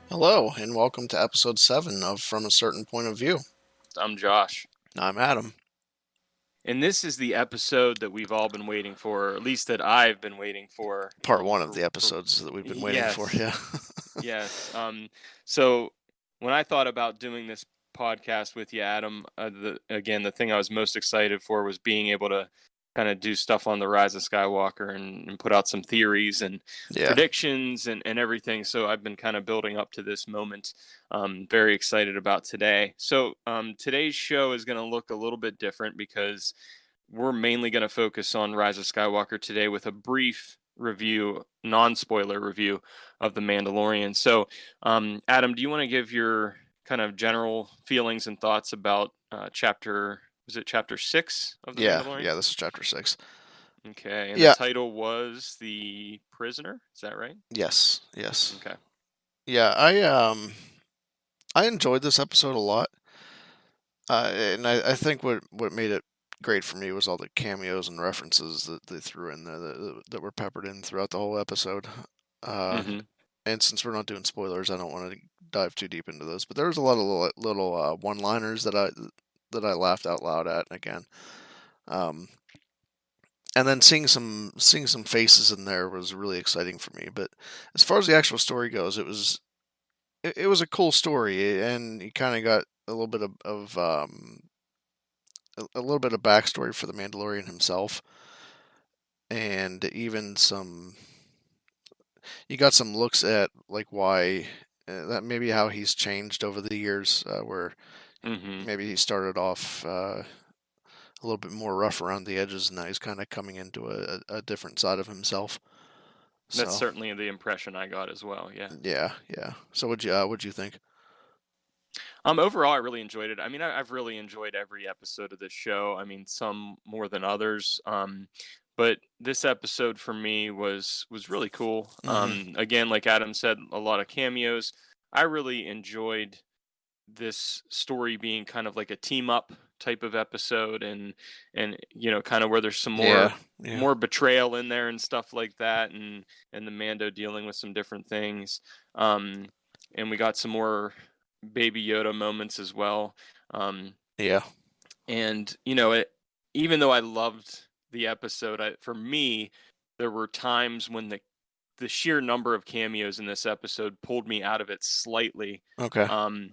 Hello, and welcome to episode 7 of From a Certain Point of View. I'm Josh. I'm Adam. And this is the episode that we've all been waiting for, or at least that I've been waiting for. Part 1 of the For episodes that we've been waiting for, yes, yeah. yes. So when I thought about doing this podcast with you, Adam, the thing I was most excited for was being able to kind of do stuff on the Rise of Skywalker and put out some theories and Yeah. predictions and everything. So I've been kind of building up to this moment. Very excited about today. So today's show is going to look a little bit different because we're mainly going to focus on Rise of Skywalker today with a brief review, non-spoiler review of The Mandalorian. So, Adam, do you want to give your kind of general feelings and thoughts about chapter 6 of The Mandalorian? Yeah, this is chapter 6. Okay, and the Yeah, title was The Prisoner, is that right? yes. Okay. Yeah, I enjoyed this episode a lot. And I think what made it great for me was all the cameos and references that they threw in there that were peppered in throughout the whole episode. Uh, Mm-hmm. and since we're not doing spoilers, I don't want to dive too deep into this, but there was a lot of little one-liners that I laughed out loud at again. Um, and then seeing some faces in there was really exciting for me. But as far as the actual story goes, it was a cool story, and you kind of got a little bit a little bit of backstory for the Mandalorian himself, and even you got some looks at like why that maybe how he's changed over the years, where Mm-hmm. maybe he started off a little bit more rough around the edges, and now he's kind of coming into a different side of himself. That's So certainly the impression I got as well. Yeah. yeah. So what'd you think? Overall, I really enjoyed it. I mean, I've really enjoyed every episode of this show. I mean, some more than others. But this episode for me was really cool. Hmm. Again, like Adam said, a lot of cameos. I really enjoyed this story being kind of like a team up type of episode, and kind of where there's some Yeah, yeah, more betrayal in there and stuff like that, and the Mando dealing with some different things. Um, and we got some more Baby Yoda moments as well. Um, yeah, and even though I loved the episode, for me, there were times when the sheer number of cameos in this episode pulled me out of it slightly. okay, Um,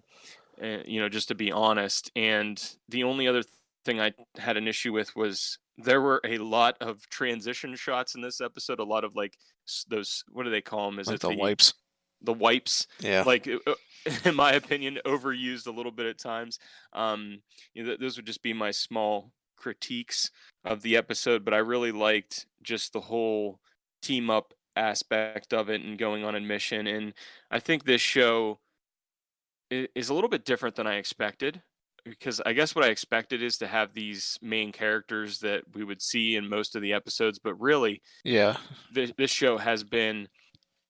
just to be honest. And the only other thing I had an issue with was there were a lot of transition shots in this episode. A lot of like those, what do they call them? Is like it the wipes. the wipes? Yeah, Like, in my opinion, overused a little bit at times. Those would just be my small critiques of the episode, but I really liked just the whole team up aspect of it and going on a mission. And I think this show is a little bit different than I expected, because I guess what I expected is to have these main characters that we would see in most of the episodes, but really, yeah, this show has been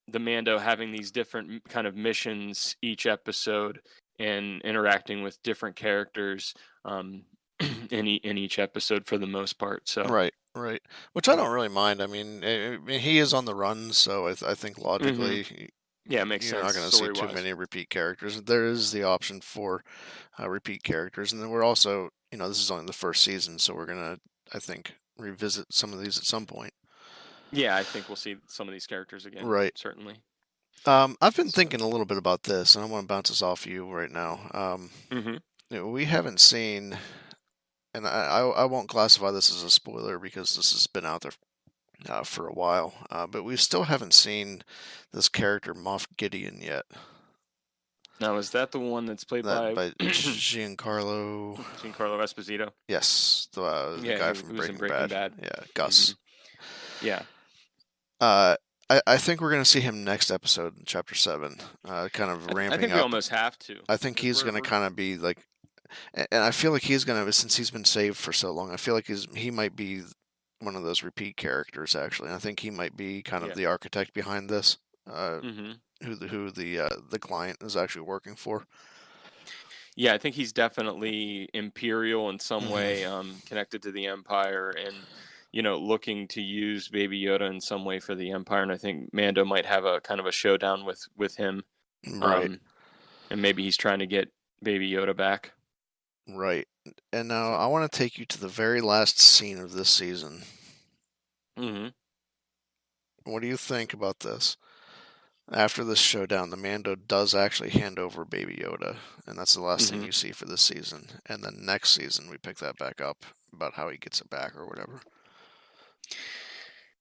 the Mando having these different kind of missions each episode and interacting with different characters in each episode for the most part. So, right. Which I don't really mind. I mean, he is on the run, so I think hmm logically yeah, it makes you're not sense going to see story too wise. many repeat characters. There is the option for repeat characters, and then we're also, this is only the first season, so we're gonna, I think, revisit some of these at some point. Yeah, I think we'll see some of these characters again, Right. certainly. I've been So, thinking a little bit about this, and I want to bounce this off you right now. hmm We haven't seen, and I won't classify this as a spoiler because this has been out there for a while, but we still haven't seen this character Moff Gideon yet. Now, is that the one that's played That by by Giancarlo. Giancarlo Esposito? Yes, the Yeah, guy from who was in Breaking Breaking Bad. Bad. Yeah, hmm Gus. Yeah, Uh, I think we're gonna see him next episode, in Chapter 7, kind of I ramping think we up. almost have to, I think because he's gonna kind of be like, and I feel like he's gonna, since he's been saved for so long. I feel like he might be one of those repeat characters actually. And I think he might be kind of yeah. the architect behind this. Uh, hmm who the client is actually working for. Yeah, I think he's definitely imperial in some way, Hmm. connected to the Empire, and looking to use Baby Yoda in some way for the Empire. And I think Mando might have a kind of a showdown with him Right. Um, and maybe he's trying to get Baby Yoda back. Right. And now So, I want to take you to the very last scene of this season. hmm What do you think about this? After this showdown, the Mando does actually hand over Baby Yoda, and that's the last thing hmm you see for this season. And then next season, we pick that back up about how he gets it back or whatever.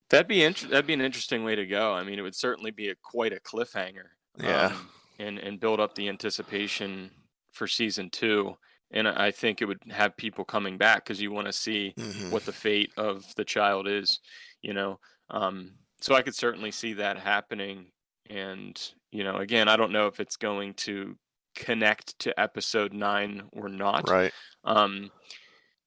That'd be an interesting way to go. I mean, it would certainly be quite a cliffhanger, Yeah. and build up the anticipation for season two. And I think it would have people coming back because you want to see Hmm. what the fate of the child is, you know. So I could certainly see that happening. And again, I don't know if it's going to connect to episode 9 or not. Right. Um,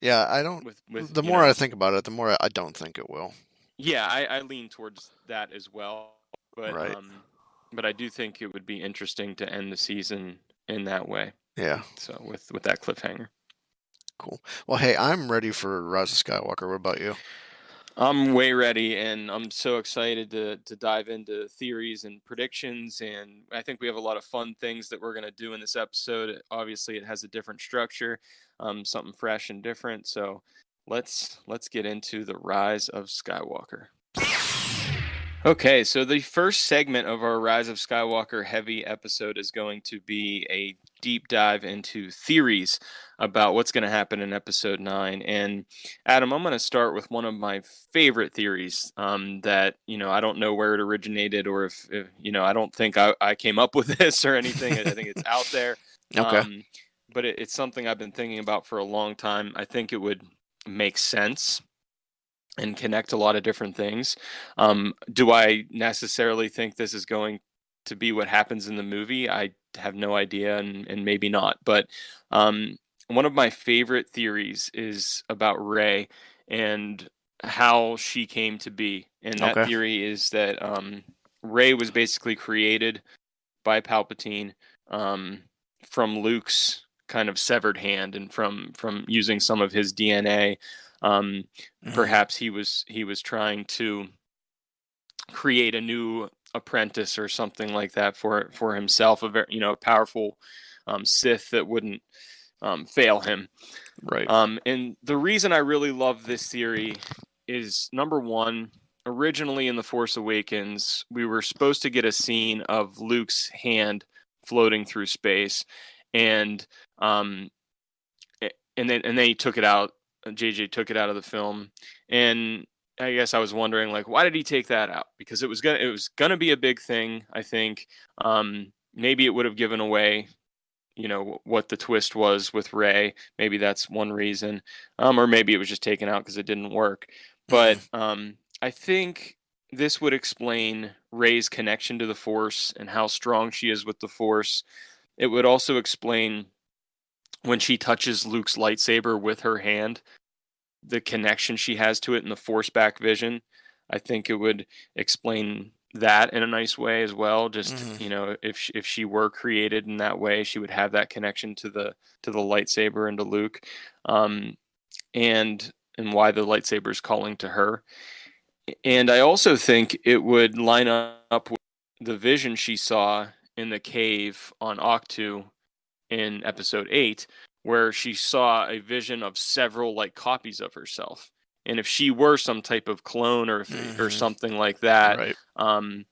Yeah, I don't. with The more I think about it, the more I don't think it will. Yeah, I lean towards that as well, but Right. I do think it would be interesting to end the season in that way. Yeah. So with that cliffhanger. Cool. Well, hey, I'm ready for Rise of Skywalker. What about you? I'm way ready, and I'm so excited to dive into theories and predictions. And I think we have a lot of fun things that we're going to do in this episode. Obviously, it has a different structure, something fresh and different. So let's get into the Rise of Skywalker. Okay, so the first segment of our Rise of Skywalker heavy episode is going to be a deep dive into theories about what's going to happen in episode 9. And Adam, I'm going to start with one of my favorite theories, that, I don't know where it originated, or if I don't think I came up with this or anything. I think it's out there. Okay. But it's something I've been thinking about for a long time. I think it would make sense and connect a lot of different things. Do I necessarily think this is going to be what happens in the movie? I have no idea, and maybe not. But one of my favorite theories is about Rey and how she came to be. And that Okay. theory is that Rey was basically created by Palpatine, from Luke's kind of severed hand, and from using some of his DNA. Um, Hmm. Perhaps he was trying to create a new apprentice or something like that for himself, a very powerful Sith that wouldn't fail him. Right. And the reason I really love this theory is, number one, originally in The Force Awakens, we were supposed to get a scene of Luke's hand floating through space, and um, and then he took it out. JJ took it out of the film, and I guess I was wondering, like, why did he take that out? Because it was gonna be a big thing. I think maybe it would have given away, what the twist was with Ray. Maybe that's one reason, or maybe it was just taken out because it didn't work. Hmm. But I think this would explain Ray's connection to the Force and how strong she is with the Force. It would also explain when she touches Luke's lightsaber with her hand, the connection she has to it in the Force back vision. I think it would explain that in a nice way as well. Just, Hmm. if she were created in that way, she would have that connection to the lightsaber and to Luke, um, and why the lightsaber is calling to her. And I also think it would line up with the vision she saw in the cave on Octu in episode 8, where she saw a vision of several like copies of herself. And if she were some type of clone, or Hmm. something like that, Right. um,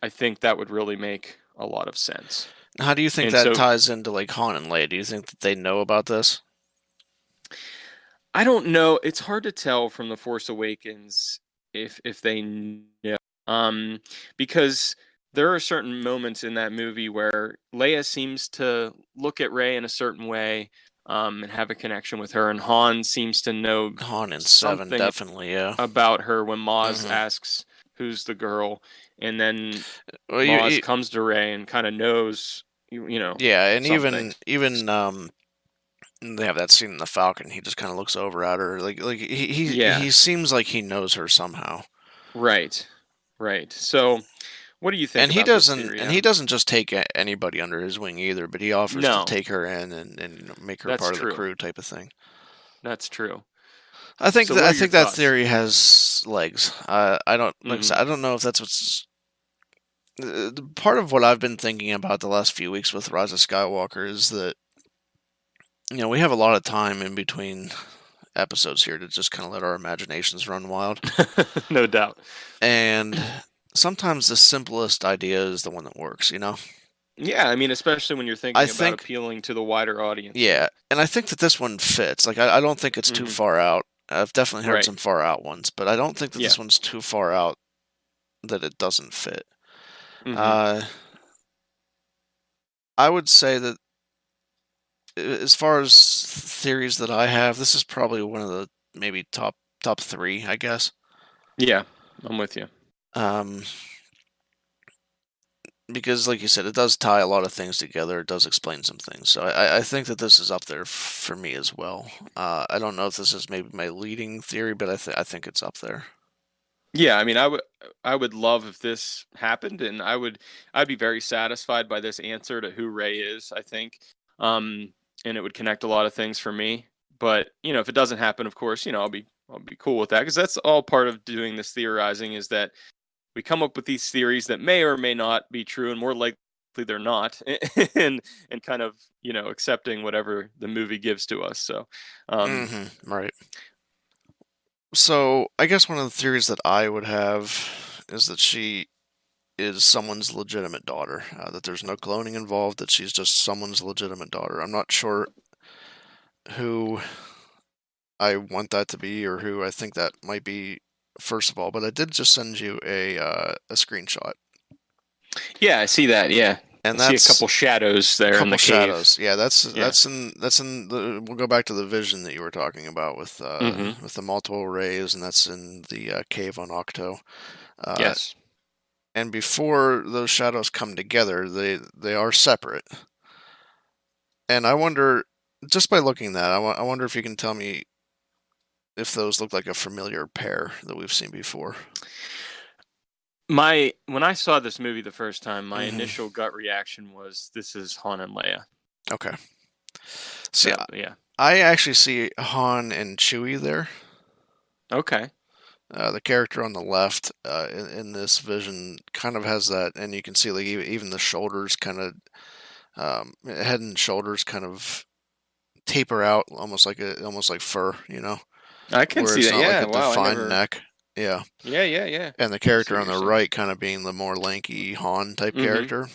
I think that would really make a lot of sense. How do you think And that so ties into like Han and Leia? Do you think that they know about this? I don't know. It's hard to tell from The Force Awakens if they know, um, because there are certain moments in that movie where Leia seems to look at Rey in a certain way, and have a connection with her, and Han seems to know Han and Seven, something definitely. Yeah. about her when Maz Hmm. asks who's the girl, and then Well, Maz comes to Rey and kind of knows, yeah, and something. even they have that scene in the Falcon. He just kind of looks over at her, like he Yeah, seems like he knows her somehow. right, right. So, what do you think And he about this doesn't theory, and he Adam? doesn't just take anybody under his wing either, but he offers to No, take her in and make her that's part of the true. crew type of thing. That's true. I think So, what I are your think that thoughts? theory has legs. I don't like I said, Hmm I don't know if that's what's Part of what I've been thinking about the last few weeks with Rise of Skywalker is that we have a lot of time in between episodes here to just kind of let our imaginations run wild, No doubt. and sometimes the simplest idea is the one that works. Yeah, I mean, especially when you're I thinking about think, appealing to the wider audience. yeah, and I think that this one fits. Like, I don't think it's too Hmm. far out. I've definitely heard Right. some far out ones, but I don't think that Yeah. this one's too far out that it doesn't fit. Hmm. Uh, I would say that as far as theories that I have, this is probably one of the maybe top three, I guess. Yeah, I'm with you. Um, because, like you said, it does tie a lot of things together. It does explain some things. So I think that this is up there for me as well. I don't know if this is maybe my leading theory, but I think it's up there. Yeah, I mean, I would love if this happened, and I'd be very satisfied by this answer to who Ray is, I think. And it would connect a lot of things for me. But, if it doesn't happen, of course, I'll be cool with that, because that's all part of doing this theorizing, is that we come up with these theories that may or may not be true, and more likely they're not, and kind of, accepting whatever the movie gives to us. So, um Right. So I guess one of the theories that I would have is that she is someone's legitimate daughter. That there's no cloning involved. That she's just someone's legitimate daughter. I'm not sure who I want that to be or who I think that might be. First of all, but I did just send you a screenshot, yeah, I see that. Yeah. I and see a that's couple shadows a there in couple the cave. shadows. Yeah, that's Yeah. that's in that's in the. We'll go back to the vision that you were talking about Mhm. with the multiple rays, and that's in the cave on Octo. Uh, Yes. and before those shadows come together, they are separate. And I wonder, just by looking at that, I wonder if you can tell me if those look like a familiar pair that we've seen before. My When I saw this movie the first time, my Hmm. initial gut reaction was, this is Han and Leia. Okay. See, So, yeah. I actually see Han and Chewie there. Okay. The character on the left in this vision kind of has that, and you can see like even the shoulders kind of, head and shoulders kind of taper out, almost like fur, I can where see it's that. not like Yeah. a Wow, I defined never. neck. Yeah, Yeah, yeah, yeah. and the I see character what on you're the saying. right kind of being the more lanky Han type Mhm. character.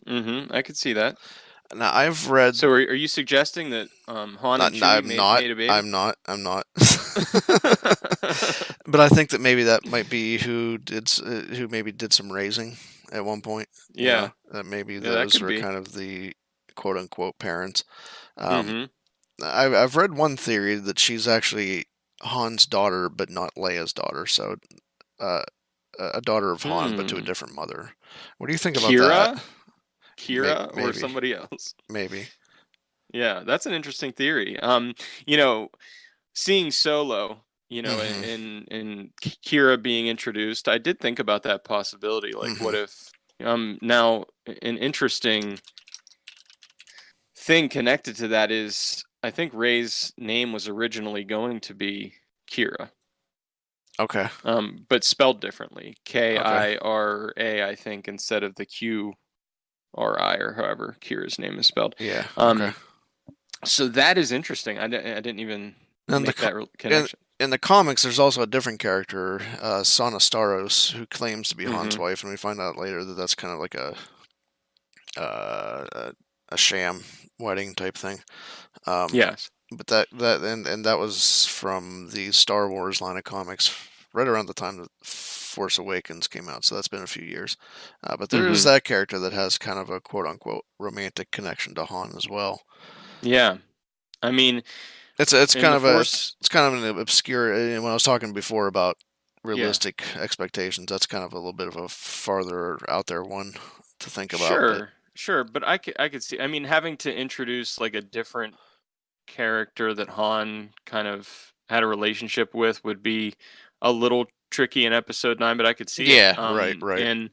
Mhm. I could see that. Now I've read, So, are you suggesting that Han not, and Chewie I'm not, made a baby? I'm not. But I think that maybe that might be who maybe did some raising at one point. Yeah. That maybe Yeah, that those could were be. kind of the quote unquote parents. Um, Mhm. I've read one theory that she's actually Han's daughter, but not Leia's daughter. So uh, a daughter of Han, but to a Hmm. different mother. What do you think about that? Kira? Kira or Maybe, somebody else? maybe. Yeah, that's an interesting theory. You know, seeing Solo, Hmm. in Kira being introduced, I did think about that possibility. Like, Hmm. what if, now an interesting thing connected to that is, I think Ray's name was originally going to be Kira, Okay. but spelled differently, Okay. Kira, I think, instead of the Qri, or however Kira's name is spelled. Yeah. Okay. Um, so that is interesting. I didn't even And make that in connection. in the comics, there's also a different character, Sana Staros, who claims to be Han's Hmm. wife, and we find out later that that's kind of like uh, a a sham wedding type thing. Um, Yes. but that that was from the Star Wars line of comics, right around the time that Force Awakens came out. So that's been a few years. But there is Hmm. that character that has kind of a quote unquote romantic connection to Han as well. Yeah. I mean, It's in kind the of a Force. it's kind of an obscure. When I was talking before about Yeah. realistic expectations, that's kind of a little bit of a farther out there one to think about. But Sure. Sure. But I could see. I mean, having to introduce like a different character that Han kind of had a relationship with would be a little tricky in Episode 9. But I could see it. yeah, right, right. And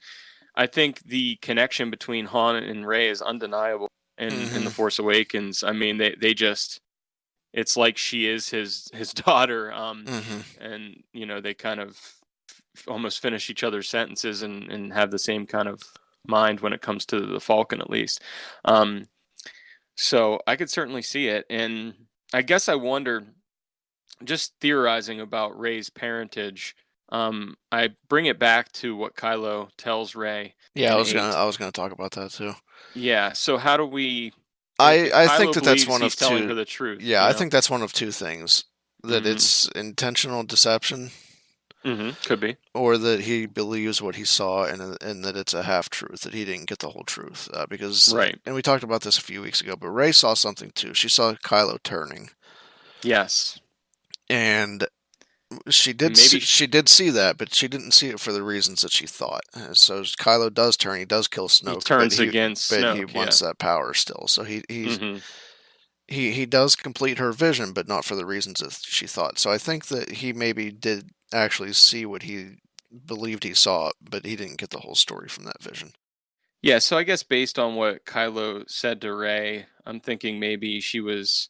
I think the connection between Han and Rey is undeniable in the Hmm. Force Awakens. I mean, they just, it's like she is his daughter. Hmm. And they kind of almost finish each other's sentences, and have the same kind of mind when it comes to the Falcon, at least. Um, so I could certainly see it, and I guess I wonder, just theorizing about Rey's parentage. I bring it back to what Kylo tells Rey Yeah, in Eight. I was gonna talk about that too. Yeah. So how do we, if I think Kylo that that's believes one he's of telling two. her the truth, Yeah, I think that's one of two things: that Mm-hmm. it's intentional deception, Mm-hmm. Could be. or that he believes what he saw, and that it's a half truth, that he didn't get the whole truth. Because, Right. and we talked about this a few weeks ago, but Rey saw something too. She saw Kylo turning, Yes. and And maybe she did see that, but she didn't see it for the reasons that she thought. So Kylo does turn. He does kill he Snoke, turns against but he Snoke. Yeah. wants that power still. So Mm-hmm. he does complete her vision, but not for the reasons that she thought. So I think that he maybe did actually see what he believed he saw, but he didn't get the whole story from that vision. Yeah. So I guess based on what Kylo said to Rey, I'm thinking maybe she was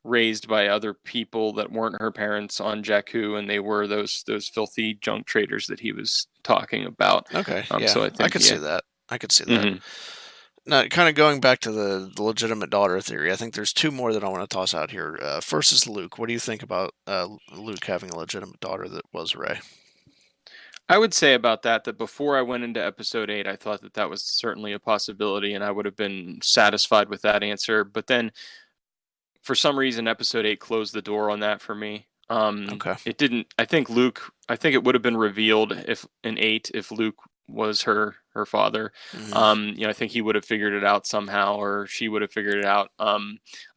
raised by other people that weren't her parents on Jakku, and they were those filthy junk traders that he was talking about. Okay, yeah, So I I think, could see yeah. that. I could see that. Hmm. Now, kind of going back to the legitimate daughter theory, I think there's two more that I want to toss out here. First is Luke. What do you think about Luke having a legitimate daughter that was Rey? I would say about that before I went into episode 8, I thought that that was certainly a possibility, and I would have been satisfied with that answer. But then, for some reason, episode 8 closed the door on that for me. Okay. It didn't. I think Luke. I think it would have been revealed if in 8 if Luke was her father. Hmm. I think he would have figured it out somehow, or she would have figured it out. I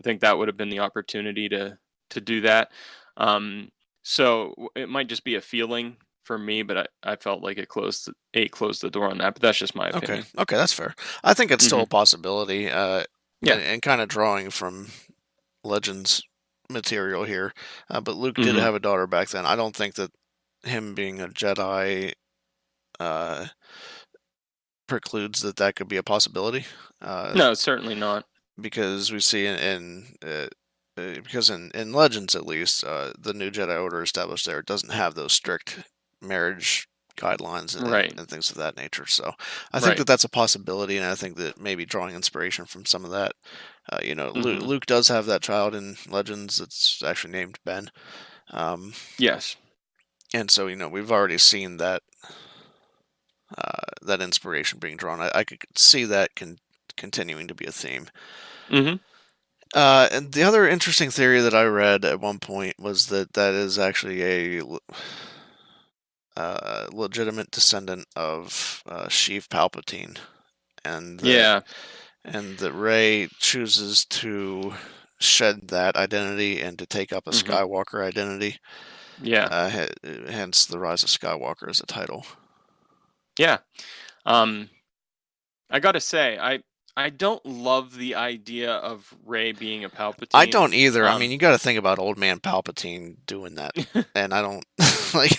think that would have been the opportunity to do that. Um, so it might just be a feeling for me, but I felt like 8 closed the door on that. But that's just my Okay. opinion. Okay, that's fair. I think it's still Hmm. a possibility. Yeah. And kind of drawing from Legends material here. But Luke did Hmm. have a daughter back then. I don't think that him being a Jedi uh, precludes that that could be a possibility. Uh, No, certainly not. because we see because in Legends at least, the new Jedi Order established there doesn't have those strict marriage guidelines Right. and things of that nature. So I think Right. that that's a possibility, and I think that maybe drawing inspiration from some of that. Hmm. Luke does have that child in Legends that's actually named Ben, um, Yes. and so we've already seen that that inspiration being drawn. I could see that continuing to be a theme. Hmm. And the other interesting theory that I read at one point was that that is actually a legitimate descendant of Sheev Palpatine, and Yeah. that Rey chooses to shed that identity and to take up a Hmm. Skywalker identity. Yeah. Hence, the Rise of Skywalker as a title. Yeah. Um, I gotta say, I don't love the idea of Ray being a I Palpatine. don't either. I mean, Um, you got to think about old man Palpatine doing that, and I don't like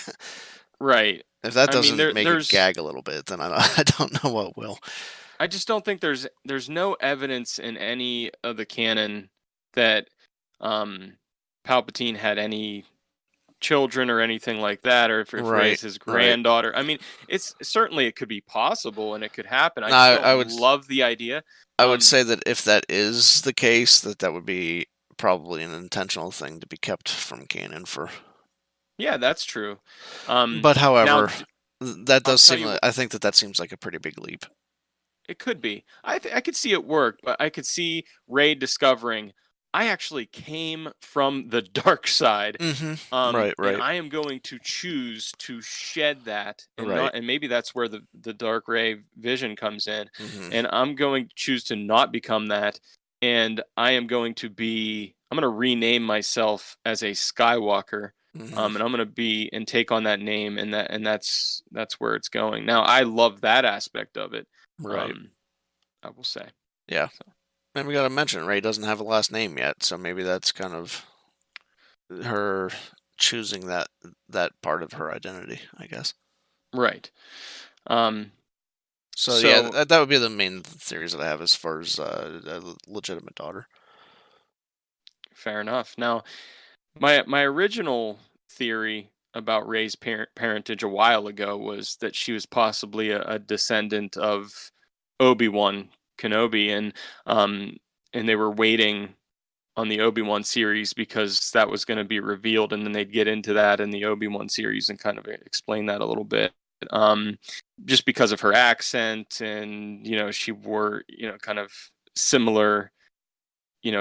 right. if that I mean, doesn't make you there's. gag a little bit, then I don't know what will. I just don't think there's no evidence in any of the canon that um, Palpatine had any children or anything like that, or if Ray Right, is his right. granddaughter. I mean, it's certainly it could be possible and it could happen. I No, just don't love the idea. I would Um, say that if that is the case, that would be probably an intentional thing to be kept from canon for. yeah, that's true. Um, But now however, that I'll does tell seem you, like I think that that seems like a pretty big leap. it could be. I could see it work, but I could see Ray discovering I actually came from the dark side. Right, And right, I am going to choose to shed that and right. not, and maybe that's where the dark ray vision comes in. Hmm. And I'm going to choose to not become that. And I'm going to rename myself as a Skywalker. Hmm. And I'm going to be and take on that name, and that's where it's going. Now, I love that aspect of it. Right. Um, I will say. Yeah. So, And we got to mention Ray doesn't have a last name yet, so maybe that's kind of her choosing that part of her identity, I guess. right. Um, So yeah, so that would be the main theories that I have as far as a legitimate daughter. fair enough. Now, my original theory about Ray's parentage a while ago was that she was possibly a descendant of Obi-Wan Kenobi, um, and they were waiting on the Obi-Wan series because that was going to be revealed, and then they'd get into that in the Obi-Wan series and kind of explain that a little bit. Um, just because of her accent, and she wore kind of similar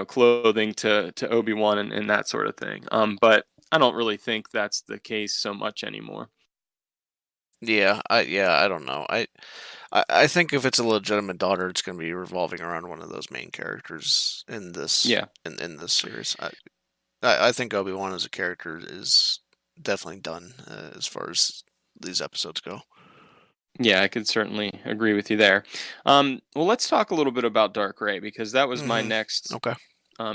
clothing to Obi-Wan and that sort of thing. But I don't really think that's the case so much anymore. Yeah, I don't know. I think if it's a legitimate daughter, it's going to be revolving around one of those main characters in this Yeah. in this series. I think Obi-Wan as a character is definitely done as far as these episodes go. Yeah, I could certainly agree with you there. Well, let's talk a little bit about Dark Ray, because that was my Hmm. next Okay.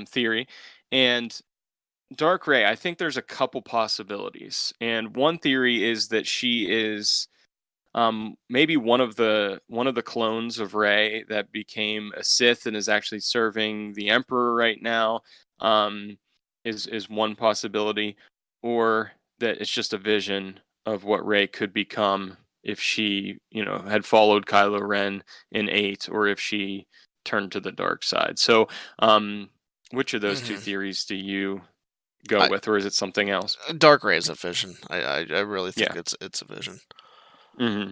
theory. And Dark Ray, I think there's a couple possibilities. And one theory is that she is maybe one of the clones of Ray that became a Sith and is actually serving the Emperor right now. Um, is one possibility, or that it's just a vision of what Ray could become if she, had followed Kylo Ren in 8, or if she turned to the dark side. So, which of those two Hmm. theories do you go I, with, or is it something else? Dark Ray is a vision. I really think Yeah. it's a vision. Hmm.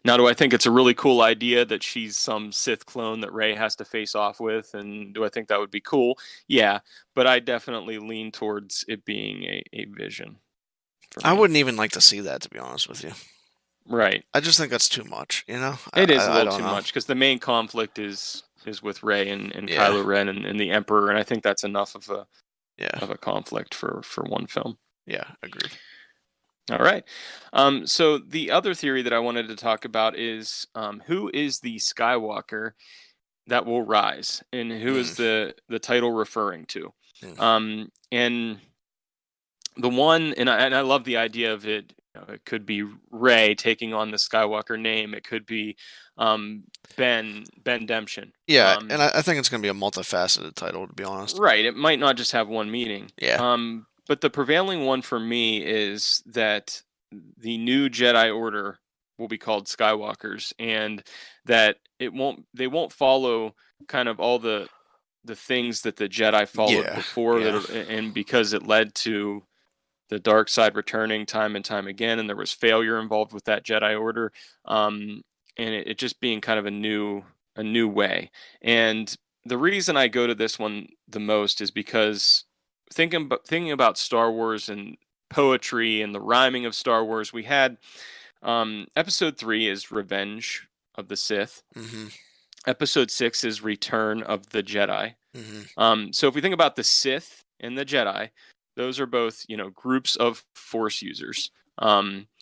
Now, do I think it's a really cool idea that she's some Sith clone that Rey has to face off with? And do I think that would be cool? Yeah, but I definitely lean towards it being a vision for I me. wouldn't even like to see that, to be honest with you. Right. I just think that's too much. You know, It is a I little don't too know. much because the main conflict is with Rey and Yeah, Kylo Ren and the Emperor, and I think that's enough of a yeah, conflict for one film. yeah. Agreed. All right. So the other theory that I wanted to talk about is, who is the Skywalker that will rise, and who is Mm, the title referring to? mm. And the one, and I love the idea of it. It could be Ray taking on the Skywalker name. It could be um, Ben Demption. Yeah, and I think it's going to be a multifaceted title, to be honest. Right. It might not just have one meaning. Yeah, But the prevailing one for me is that the new Jedi Order will be called Skywalkers, and that they won't follow kind of all the things that the Jedi followed yeah, before yeah. and because it led to the dark side returning time and time again, and there was failure involved with that Jedi Order, um, and it just being kind of a new way. And the reason I go to this one the most is because thinking about Star Wars and poetry and the rhyming of Star Wars, we had Episode 3 is Revenge of the Sith. Mhm, Episode 6 is Return of the Jedi. mhm. So if we think about the Sith and the Jedi, those are both, groups of Force users,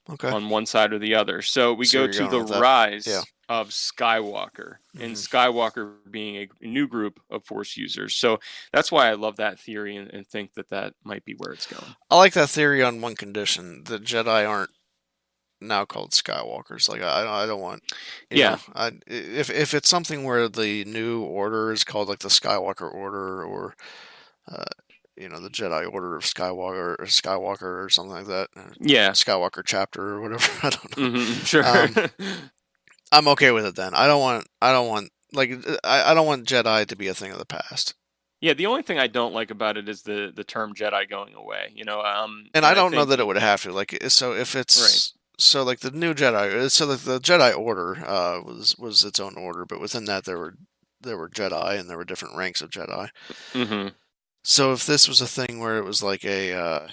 Okay. on one side or the other. So we See go where you're to going the with that. Yeah. rise of Skywalker, and Mhm. Skywalker being a new group of Force users. So that's why I love that theory, and think that that might be where it's going. I like that theory on one condition: the Jedi aren't now called Skywalkers. Like I don't want, Yeah, if it's something where the new order is called like the Skywalker Order or uh, the Jedi Order of Skywalker or something like that, yeah, Skywalker chapter or whatever. I don't know. sure. Um, I'm okay with it then. I don't want like I don't want Jedi to be a thing of the past. Yeah, the only thing I don't like about it is the term Jedi going away. And And I I don't know think that it would have to. Like, so if right. it's so like the new Jedi, so like the Jedi Order was its own order, but within that there were Jedi and there were different ranks of Jedi. Hmm. So if this was a thing where it was like a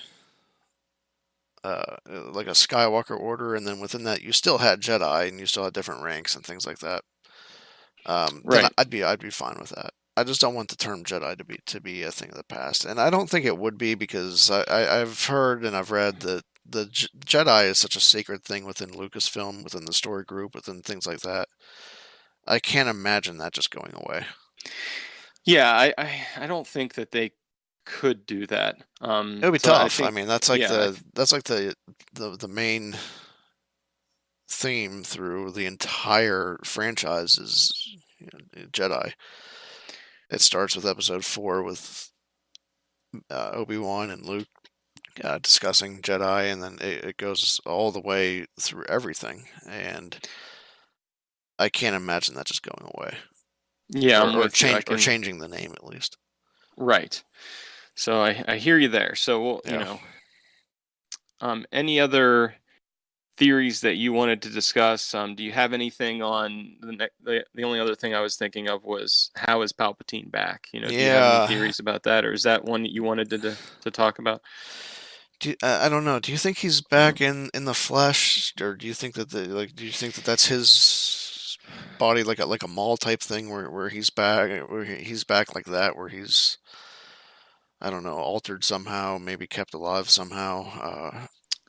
Skywalker Order, and then within that you still had Jedi and you still had different ranks and things like that, then Right. I'd be fine with that. I just don't want the term Jedi to be a thing of the past, and I don't think it would be because I've heard and I've read that the Jedi is such a sacred thing within Lucasfilm, within the story group, within things like that. I can't imagine that just going away. Yeah, I don't think that they could do that. It would be So I tough. I think, mean, that's like yeah, the main theme through the entire franchise is Jedi. It starts with Episode 4 with Obi-Wan and Luke discussing Jedi, and then it goes all the way through everything. And I can't imagine that just going away, Yeah, I'm or with you. I change or can. changing the name at least. Right. So I hear you there. So we'll, Yeah. any other theories that you wanted to discuss? Do you have anything on the only other thing I was thinking of was how is Palpatine back? Do you have any Yeah. theories about that, or is that one that you wanted to talk about? I don't know. Do you think he's back in the flesh, or do you think that do you think that that's his body, like a mall type thing, where he's back like that, where he's, I don't know, altered somehow, maybe kept alive somehow,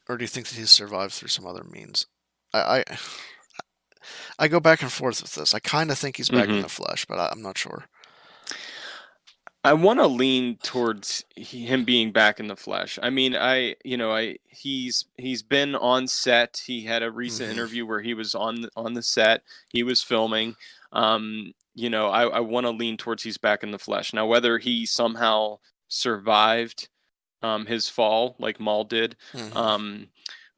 or do you think that he's survived through some other means? I I go back and forth with this. I kind of think he's back in Hmm. the flesh, but I'm not sure. I want to lean towards him being back in the flesh. I mean, he's been on set. He had a recent Hmm. interview where he was on the set. He was filming. I want to lean towards he's back in the flesh. Now, whether he somehow survived his fall like Maul did, Hmm. um,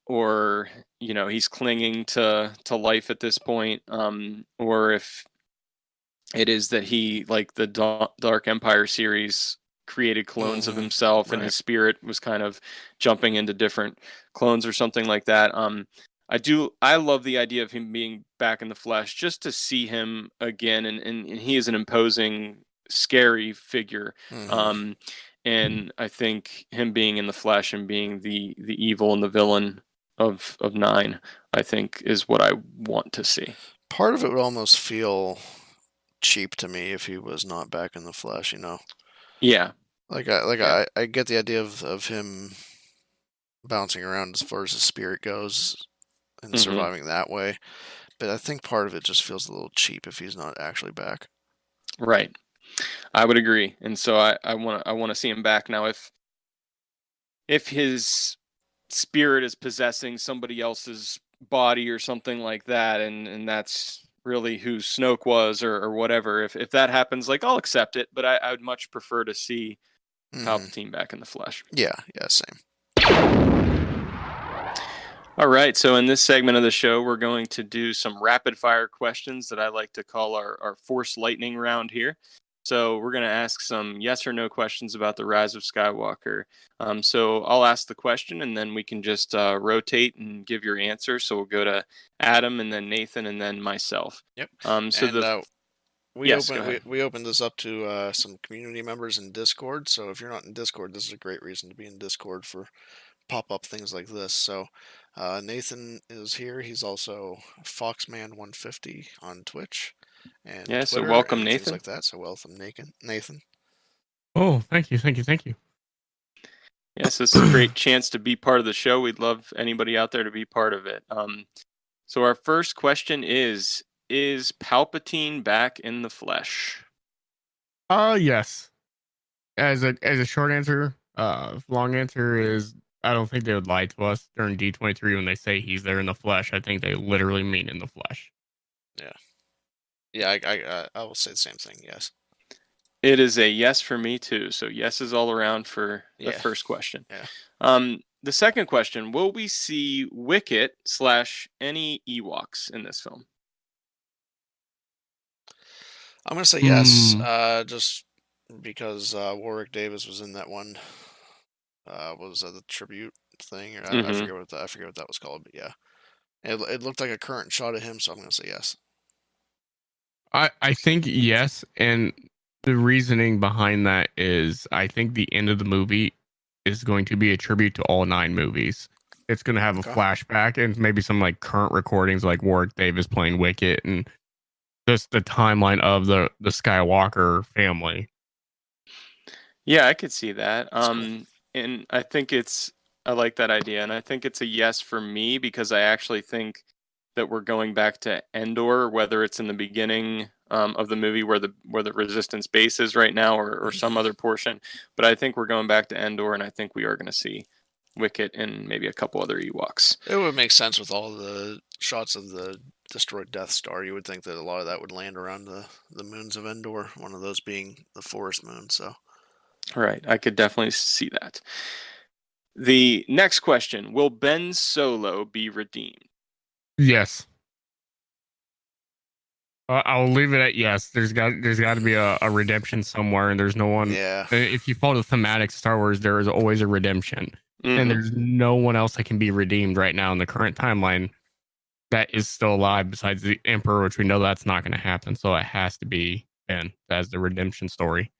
or he's clinging to life at this point, or if it is that he, like the Dark Empire series, created clones of Hmm. himself and Right. his spirit was kind of jumping into different clones or something like that. I love the idea of him being back in the flesh just to see him again, and he is an imposing, scary figure. Hmm. um and I think him being in the flesh and being the evil and the villain of nine, I think, is what I want to see. Part of it would almost feel cheap to me if he was not back in the flesh. Yeah. Yeah. I get the idea of him bouncing around as far as his spirit goes and Hmm. surviving that way, but I think part of it just feels a little cheap if he's not actually back. Right. I would agree. And so I want to see him back now. If his spirit is possessing somebody else's body or something like that, and that's really who Snoke was, or whatever. If that happens, like, I'll accept it, but I would much prefer to see Hmm. Palpatine back in the flesh. Yeah, yeah, same. All right, so in this segment of the show, we're going to do some rapid fire questions that I like to call our Force Lightning round here. So we're going to ask some yes or no questions about the Rise of Skywalker. So I'll ask the question, and then we can just rotate and give your answer. So we'll go to Adam, and then Nathan, and then myself. Yep. So And the Yes, go ahead. we opened this up to some community members in Discord. So if you're not in Discord, this is a great reason to be in Discord for pop up things like this. So Nathan is here. He's also Foxman150 on Twitch and Yeah, so Twitter welcome, and things Nathan. like that. So welcome, Nathan. Nathan. Oh, thank you, thank you, thank you. Yes, this is a great chance to be part of the show. We'd love anybody out there to be part of it. So our first question is Palpatine back in the flesh? Yes. As a short answer, long answer is I don't think they would lie to us during D23 when they say he's there in the flesh. I think they literally mean in the flesh. Yeah. Yeah, I will say the same thing. Yes. It is a yes for me too. So yeses all around for the Yeah. first question. Yeah. The second question, will we see Wicket / any Ewoks in this film? I'm gonna say yes. Hmm. Just because Warwick Davis was in that one. What was that, the tribute thing? Or Hmm. I forget what that was called. But yeah, it looked like a current shot of him. So I'm gonna say yes. I think yes, and the reasoning behind that is I think the end of the movie is going to be a tribute to all 9 movies. It's going to have a Okay. flashback and maybe some like current recordings like Warwick Davis playing Wicket and just the timeline of the Skywalker family. Yeah, I could see that. That's cool. And I like that idea, and I think it's a yes for me because I actually think that we're going back to Endor, whether it's in the beginning of the movie where the Resistance base is right now, or some Hmm. other portion. But I think we're going back to Endor, and I think we are going to see Wicket and maybe a couple other Ewoks. It would make sense with all the shots of the destroyed Death Star. You would think that a lot of that would land around the moons of Endor. One of those being the forest moon. So Right, I could definitely see that. The next question: will Ben Solo be redeemed? Yes. I'll leave it at yes. There's got to be a redemption somewhere, and there's no one. Yeah. If you follow the thematic Star Wars, there is always a redemption, and Mhm. there's no one else that can be redeemed right now in the current timeline that is still alive besides the Emperor, which we know that's not going to happen. So it has to be Ben as the redemption story.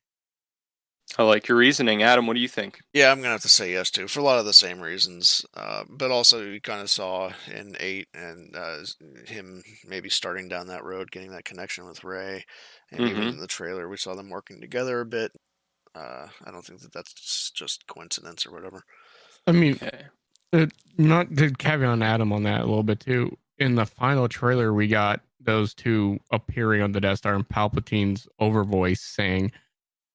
I like your reasoning. Adam, what do you think? Yeah, I'm gonna have to say yes too for a lot of the same reasons. But also, you kind of saw in 8 and him maybe starting down that road, getting that connection with Rey, and even in the trailer, we saw them working together a bit. I don't think that that's just coincidence or whatever. I mean, Okay. not to caveat on Adam on that a little bit too. In the final trailer, we got those two appearing on the Death Star and Palpatine's overvoice saying,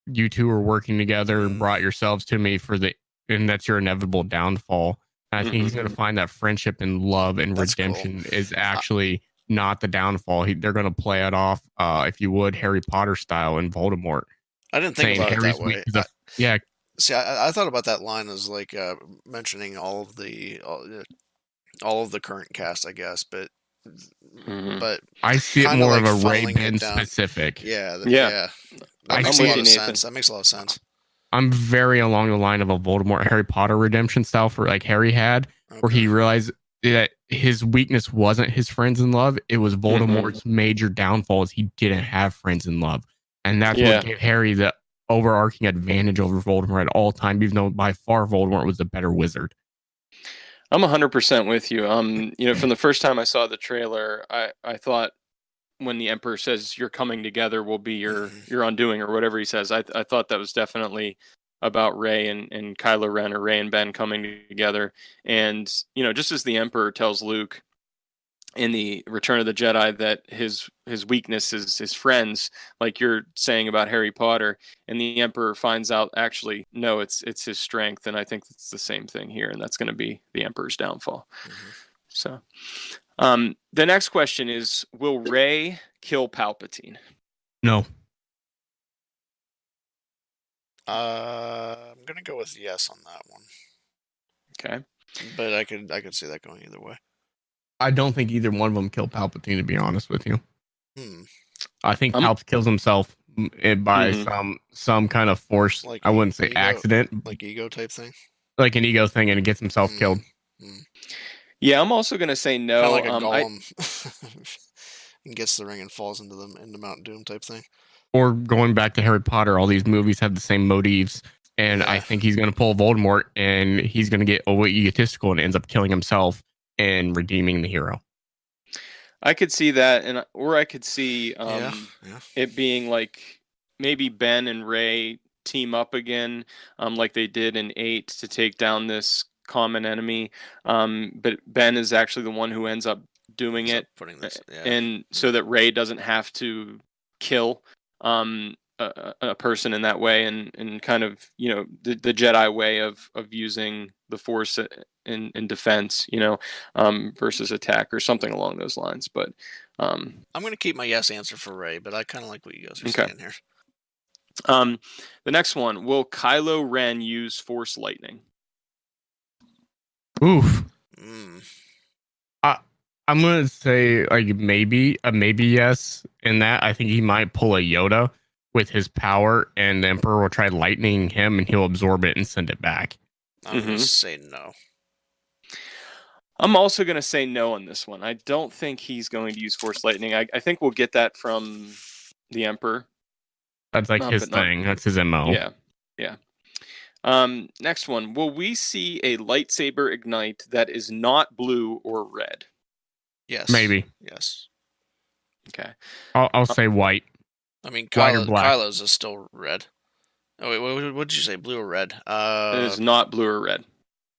"You two are working together and brought yourselves to me and that's your inevitable downfall." And I think he's going to find that friendship and love and That's redemption cool. is actually not the downfall. They're going to play it off, if you would, Harry Potter style in Voldemort. I didn't think Saying about it Harry's that weak way. is yeah, See, I thought about that line as like mentioning all of the current cast, I guess, but I see it kinda more like of a Ray funneling it Ben down. specific. Yeah, Yeah. that I makes a see lot it- of Nathan. sense. That makes a lot of sense. I'm very along the line of a Voldemort Harry Potter redemption style for like Harry had, where he realized that his weakness wasn't his friends in love. It was Voldemort's major downfall is he didn't have friends in love. And that's Yeah. what gave Harry the overarching advantage over Voldemort at all time, even though by far Voldemort was the better wizard. I'm 100% with you. From the first time I saw the trailer, I thought when the Emperor says your coming together will be your undoing or whatever he says, I thought that was definitely about Rey and Kylo Ren, or Rey and Ben coming together. And just as the Emperor tells Luke in the Return of the Jedi that his weakness is his friends, like you're saying about Harry Potter, and the Emperor finds out actually no, it's his strength, and I think it's the same thing here, and that's going to be the Emperor's downfall. So, the next question is: will Rey kill Palpatine? No. I'm gonna go with yes on that one. Okay, but I could see that going either way. I don't think either one of them killed Palpatine, to be honest with you. I think Palp kills himself by some kind of force. Like I wouldn't say ego, accident, like ego type thing. Like an ego thing, and it gets himself killed. Yeah, I'm also gonna say no. Kind of like a golem. And gets the ring and falls into Mount Doom type thing. Or going back to Harry Potter, all these movies have the same motifs, and I think he's going to pull Voldemort, and he's going to get egotistical and ends up killing himself and redeeming the hero. I could see that, or I could see it being like maybe Ben and Rey team up again, like they did in 8 to take down this common enemy. But Ben is actually the one who ends up doing it, and so that Rey doesn't have to kill a person in that way, and kind of the Jedi way of using the Force in defense, versus attack or something along those lines. But I'm going to keep my yes answer for Rey, but I kind of like what you guys are saying here. The next one: will Kylo Ren use Force lightning? Oof. I'm gonna say like maybe yes. In that, I think he might pull a Yoda with his power, and the Emperor will try lightning him, and he'll absorb it and send it back. I'm gonna say no. I'm also gonna say no on this one. I don't think he's going to use Force lightning. I think we'll get that from the Emperor. That's like his thing. That's his MO. Yeah. Next one: will we see a lightsaber ignite that is not blue or red? Yes. Maybe. Yes. Okay. I'll say white. I mean, Kylo's is still red. Oh wait, what did you say? Blue or red? It is not blue or red.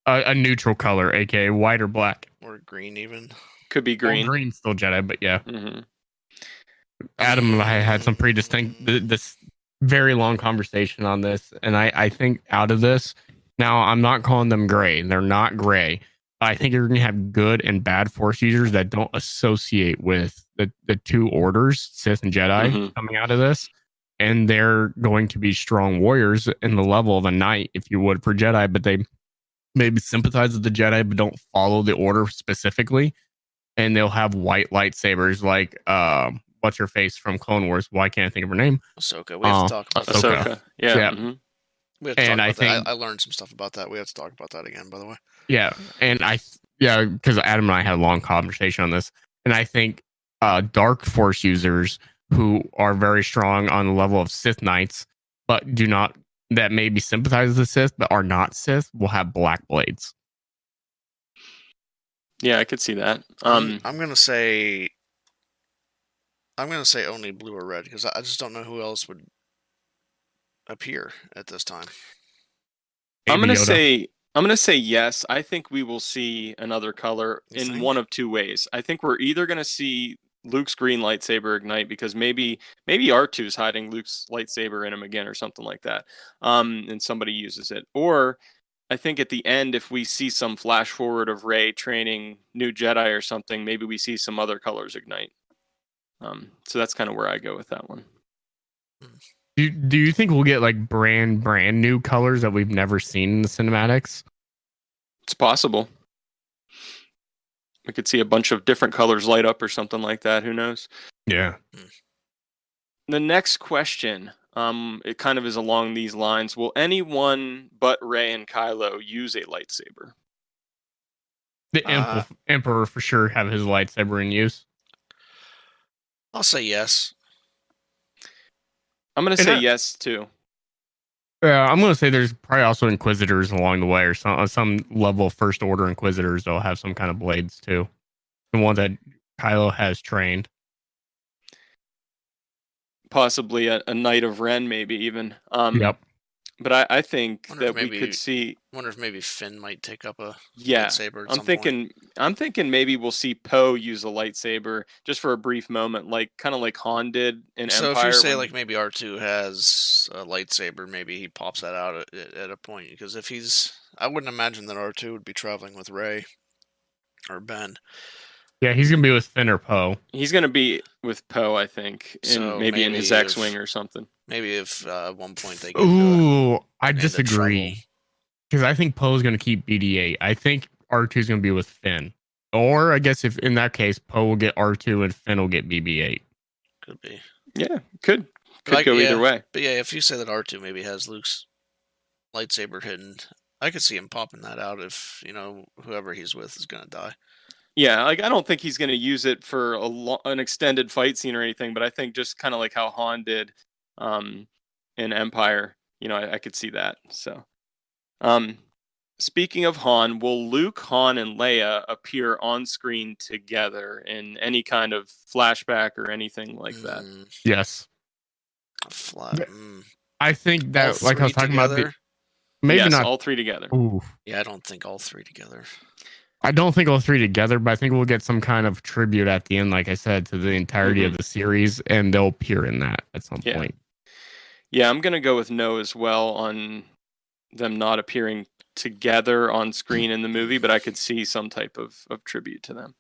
A neutral color, aka white or black, or green even. Could be green. Well, green's still Jedi, but yeah. Adam and I had some pretty distinct, this very long conversation on this, and I think out of this, now I'm not calling them gray. They're not gray. I think you're going to have good and bad Force users that don't associate with the two orders, Sith and Jedi, coming out of this. And they're going to be strong warriors in the level of a knight, if you would, for Jedi, but they maybe sympathize with the Jedi, but don't follow the order specifically. And they'll have white lightsabers like what's her face from Clone Wars. Why can't I think of her name? Ahsoka. We have to talk about that. Ahsoka. Yeah. Yeah. Mm-hmm. We have to talk And about I that. think I learned some stuff about that. We have to talk about that again, by the way. yeah, and because Adam and I had a long conversation on this, and I think Dark Force users who are very strong on the level of Sith Knights, but do not that maybe sympathize with the Sith but are not Sith, will have black blades. Yeah, I could see that. I'm gonna say only blue or red because I just don't know who else would appear at this time. I'm gonna say yes. I think we will see another color in one of two ways. I think we're either gonna see Luke's green lightsaber ignite because maybe R2's hiding Luke's lightsaber in him again or something like that, and somebody uses it. Or I think at the end, if we see some flash forward of Rey training new Jedi or something, maybe we see some other colors ignite. So that's kind of where I go with that one. Do you think we'll get like brand new colors that we've never seen in the cinematics? It's possible. We could see a bunch of different colors light up or something like that. Who knows? Yeah. The next question, it kind of is along these lines. Will anyone but Rey and Kylo use a lightsaber? The Emperor for sure have his lightsaber in use. I'll say yes. I'm going to say yes, too. Yeah, I'm going to say there's probably also Inquisitors along the way, or some level of First Order Inquisitors that'll have some kind of blades, too. The one that Kylo has trained. Possibly a Knight of Ren, maybe even. Yep. But I think that we could see. I wonder if maybe Finn might take up a lightsaber. I'm thinking maybe we'll see Poe use a lightsaber just for a brief moment, kind of like Han did in Empire. So if you say like maybe R2 has a lightsaber, maybe he pops that out at a point because I wouldn't imagine that R2 would be traveling with Rey or Ben. Yeah, he's gonna be with Finn or Poe. He's gonna be with Poe, I think, maybe in his X-wing or something. Maybe if at one point they get I disagree. Because I think Poe's going to keep BD-8. I think R2's going to be with Finn. Or I guess if in that case, Poe will get R2 and Finn will get BB-8. Could be. Yeah, could go either way. But yeah, if you say that R2 maybe has Luke's lightsaber hidden, I could see him popping that out if, whoever he's with is going to die. Yeah, I don't think he's going to use it for an extended fight scene or anything, but I think just kind of like how Han did in Empire, I could see that. So, speaking of Han, will Luke, Han, and Leia appear on screen together in any kind of flashback or anything like that? Yes. I think that, like I was talking about, maybe not all three together. Ooh. Yeah, I don't think all three together. I don't think all three together, but I think we'll get some kind of tribute at the end, like I said, to the entirety of the series, and they'll appear in that at some point. Yeah, I'm going to go with no as well on them not appearing together on screen in the movie, but I could see some type of tribute to them.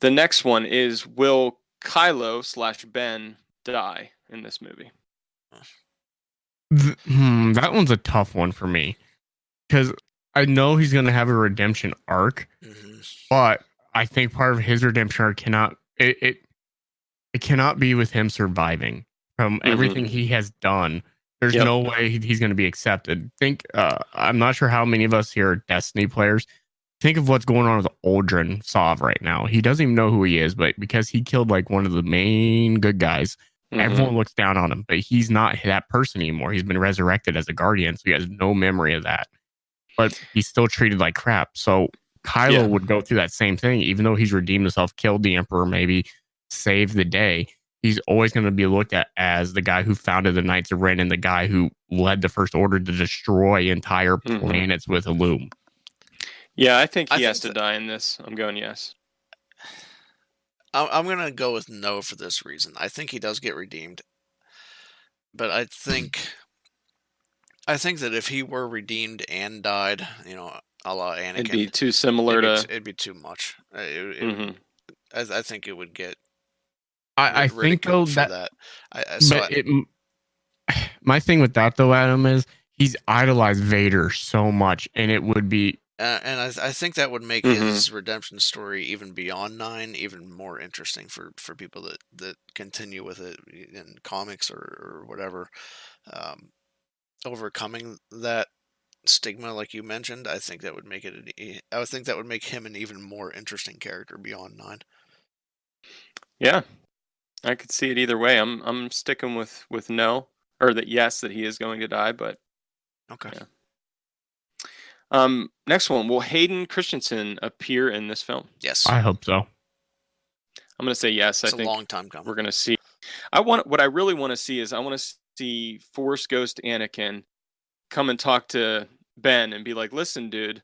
The next one is, will Kylo/Ben die in this movie? That one's a tough one for me, because I know he's going to have a redemption arc, but I think part of his redemption arc cannot be with him surviving from everything he has done. There's no way he's going to be accepted. I'm not sure how many of us here are Destiny players. Think of what's going on with Aldrin Sov right now. He doesn't even know who he is, but because he killed like one of the main good guys, everyone looks down on him. But he's not that person anymore. He's been resurrected as a guardian, so he has no memory of that. But he's still treated like crap. So Kylo would go through that same thing, even though he's redeemed himself, killed the Emperor, maybe saved the day. He's always going to be looked at as the guy who founded the Knights of Ren and the guy who led the First Order to destroy entire planets with Illum. Yeah, I think he has to die in this. I'm going yes. I'm going to go with no for this reason. I think he does get redeemed. But I think that if he were redeemed and died, a la Anakin, it'd be too similar it'd be too much. I think it would get. I think though that. My thing with that though, Adam, is he's idolized Vader so much, and it would be And I think that would make Mm-hmm. his redemption story even beyond 9 even more interesting for people that continue with it in comics or whatever. Um, Overcoming that stigma, like you mentioned, I think that would make I would think that would make him an even more interesting character beyond 9. Yeah, I could see it either way. I'm sticking with no, or that yes, that he is going to die, but Okay. yeah. Next one. Will Hayden Christensen appear in this film? Yes. I hope so. I'm going to say yes. It's I a think long time coming. we're going to see. What I really want to see is I want to see Force Ghost Anakin come and talk to Ben and be like, "Listen, dude,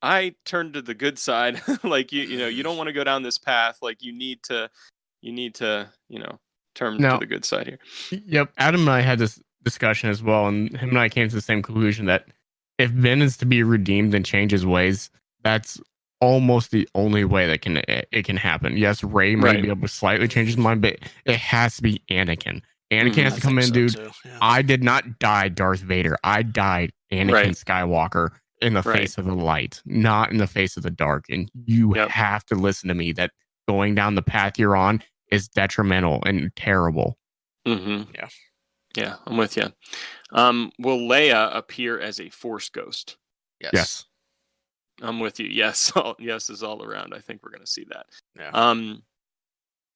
I turned to the good side. Like you know, you don't want to go down this path. Like you need to, turn to Now, the good side here." yep, Adam and I had this discussion as well, and him and I came to the same conclusion that if Ben is to be redeemed and change his ways, that's almost the only way that it can happen. Yes, Ray may Right. be able to slightly change his mind, but it has to be Anakin. Anakin has I to come think in, so dude. too. Yeah. I did not die Darth Vader. I died Anakin Right. Skywalker in the Right. face of the light, not in the face of the dark. And you Yep. have to listen to me that going down the path you're on is detrimental and terrible. Mm-hmm. Yeah. Yeah, I'm with you. Will Leia appear as a Force ghost? Yes. I'm with you. Yes, yes is all around. I think we're going to see that. Yeah.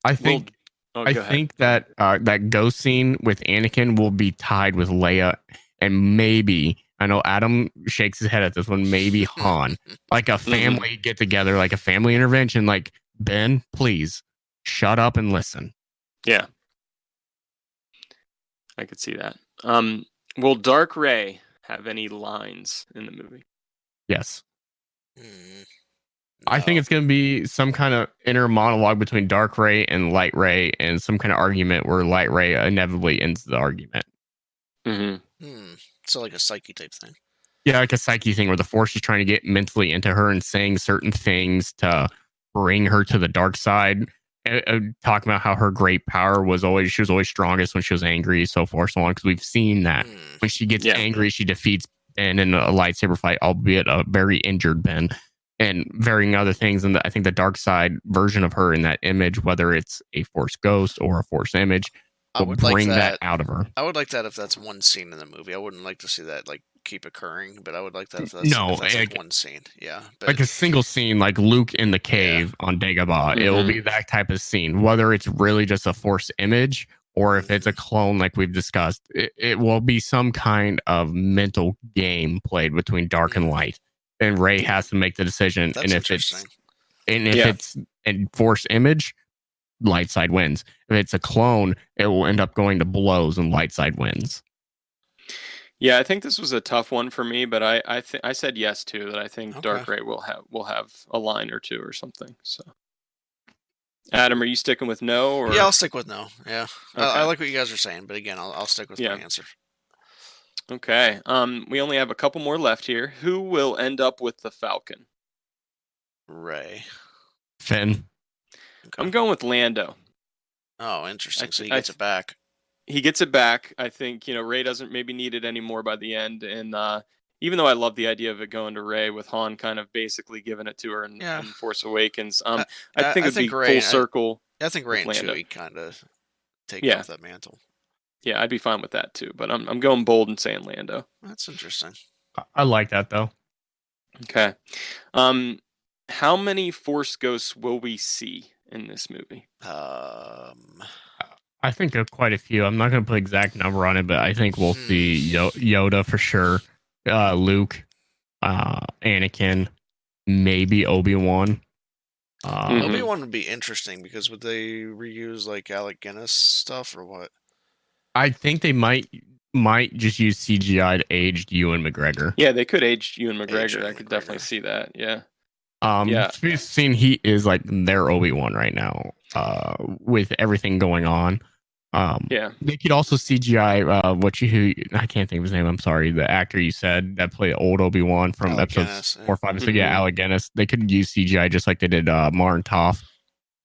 I think I think that that ghost scene with Anakin will be tied with Leia, and maybe I know Adam shakes his head at this one. Maybe Han, like a family get together, like a family intervention. Like Ben, please shut up and listen. Yeah, I could see that. Will Dark Ray have any lines in the movie? Yes. No. I think it's going to be some kind of inner monologue between Dark Ray and Light Ray, and some kind of argument where Light Ray inevitably ends the argument. So like a psyche type thing. Yeah, like a psyche thing where the Force is trying to get mentally into her and saying certain things to bring her to the dark side. Talking about how her great power she was always strongest when she was angry, so forth, so on. Because we've seen that when she gets angry, she defeats Ben in a lightsaber fight, albeit a very injured Ben, and varying other things. And I think the dark side version of her in that image, whether it's a Force ghost or a Force image, will bring that out of her. I would like that if that's one scene in the movie. I wouldn't like to see that like keep occurring, but I would like that if that's like one scene. Yeah, but like a single scene, like Luke in the cave on Dagobah. It will be that type of scene, whether it's really just a Force image or if it's a clone, like we've discussed. It will be some kind of mental game played between dark and light, and Rey has to make the decision. That's and if interesting. It's a Force image, light side wins. If it's a clone, it will end up going to blows and light side wins. Yeah, I think this was a tough one for me, but I said yes too. That I think Dark Ray will have a line or two or something. So, Adam, are you sticking with no? Or? Yeah, I'll stick with no. Yeah, Okay. I like what you guys are saying, but again, I'll stick with my answer. Okay. We only have a couple more left here. Who will end up with the Falcon? Rey. Finn. Okay. I'm going with Lando. Oh, interesting. So he gets it back. He gets it back. I think, Rey doesn't maybe need it anymore by the end. And even though I love the idea of it going to Rey with Han kind of basically giving it to her in Force Awakens, I think it'd be full circle. I think Rey and Chewie kind of take off that mantle. Yeah, I'd be fine with that too. But I'm going bold and saying Lando. That's interesting. I like that though. Okay. How many Force ghosts will we see in this movie? I think quite a few. I'm not going to put an exact number on it, but I think we'll see Yoda for sure, Luke, Anakin, maybe Obi-Wan. Obi-Wan would be interesting because would they reuse like Alec Guinness stuff or what? I think they might just use CGI to age Ewan McGregor. Yeah, they could age Ewan McGregor. I could definitely see that. Yeah. We've seen he is like their Obi-Wan right now, with everything going on. They could also CGI I can't think of his name. I'm sorry, the actor you said that played old Obi-Wan from Alec episodes Guinness, 4, 5, and 6. Alec Guinness. They could use CGI just like they did Martin Toff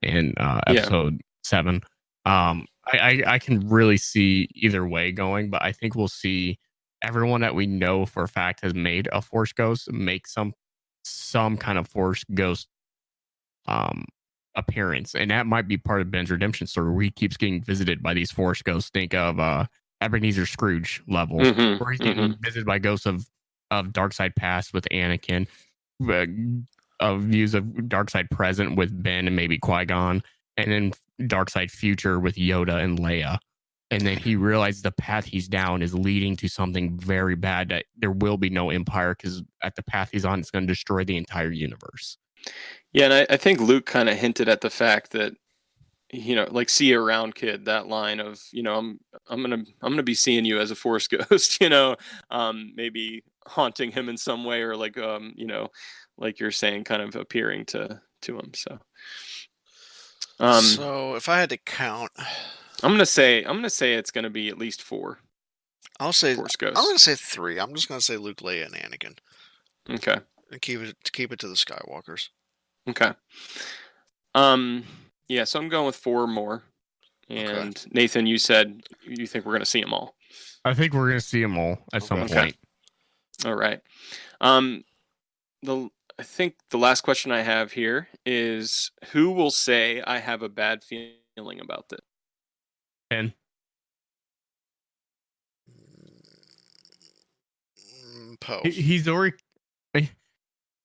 in episode 7. I can really see either way going, but I think we'll see everyone that we know for a fact has made a Force Ghost make some some kind of Force ghost appearance, and that might be part of Ben's redemption story, where he keeps getting visited by these Force ghosts. Think of Ebenezer Scrooge levels, Mm-hmm. where he's Mm-hmm. getting visited by ghosts of Darkseid past with Anakin, of views of Darkseid present with Ben and maybe Qui-Gon, and then Darkseid future with Yoda and Leia. And then he realizes the path he's down is leading to something very bad, that there will be no Empire, because at the path he's on, it's going to destroy the entire universe. Yeah, and I think Luke kind of hinted at the fact that, like, see you around, kid. That line of, I'm gonna be seeing you as a Force ghost. Maybe haunting him in some way, or like, like you're saying, kind of appearing to him. So, so if I had to count, I'm gonna say it's gonna be at least 4 I'll say Force I'm ghosts. gonna say 3. I'm just gonna say Luke, Leia, and Anakin, Okay. and keep it to the Skywalkers. Okay. Yeah, so I'm going with 4 more. And Okay. Nathan, you said you think we're going to see them all. I think we're going to see them all at some Okay. point. All right. I think the last question I have here is, who will say I have a bad feeling about this? And Poe. he's already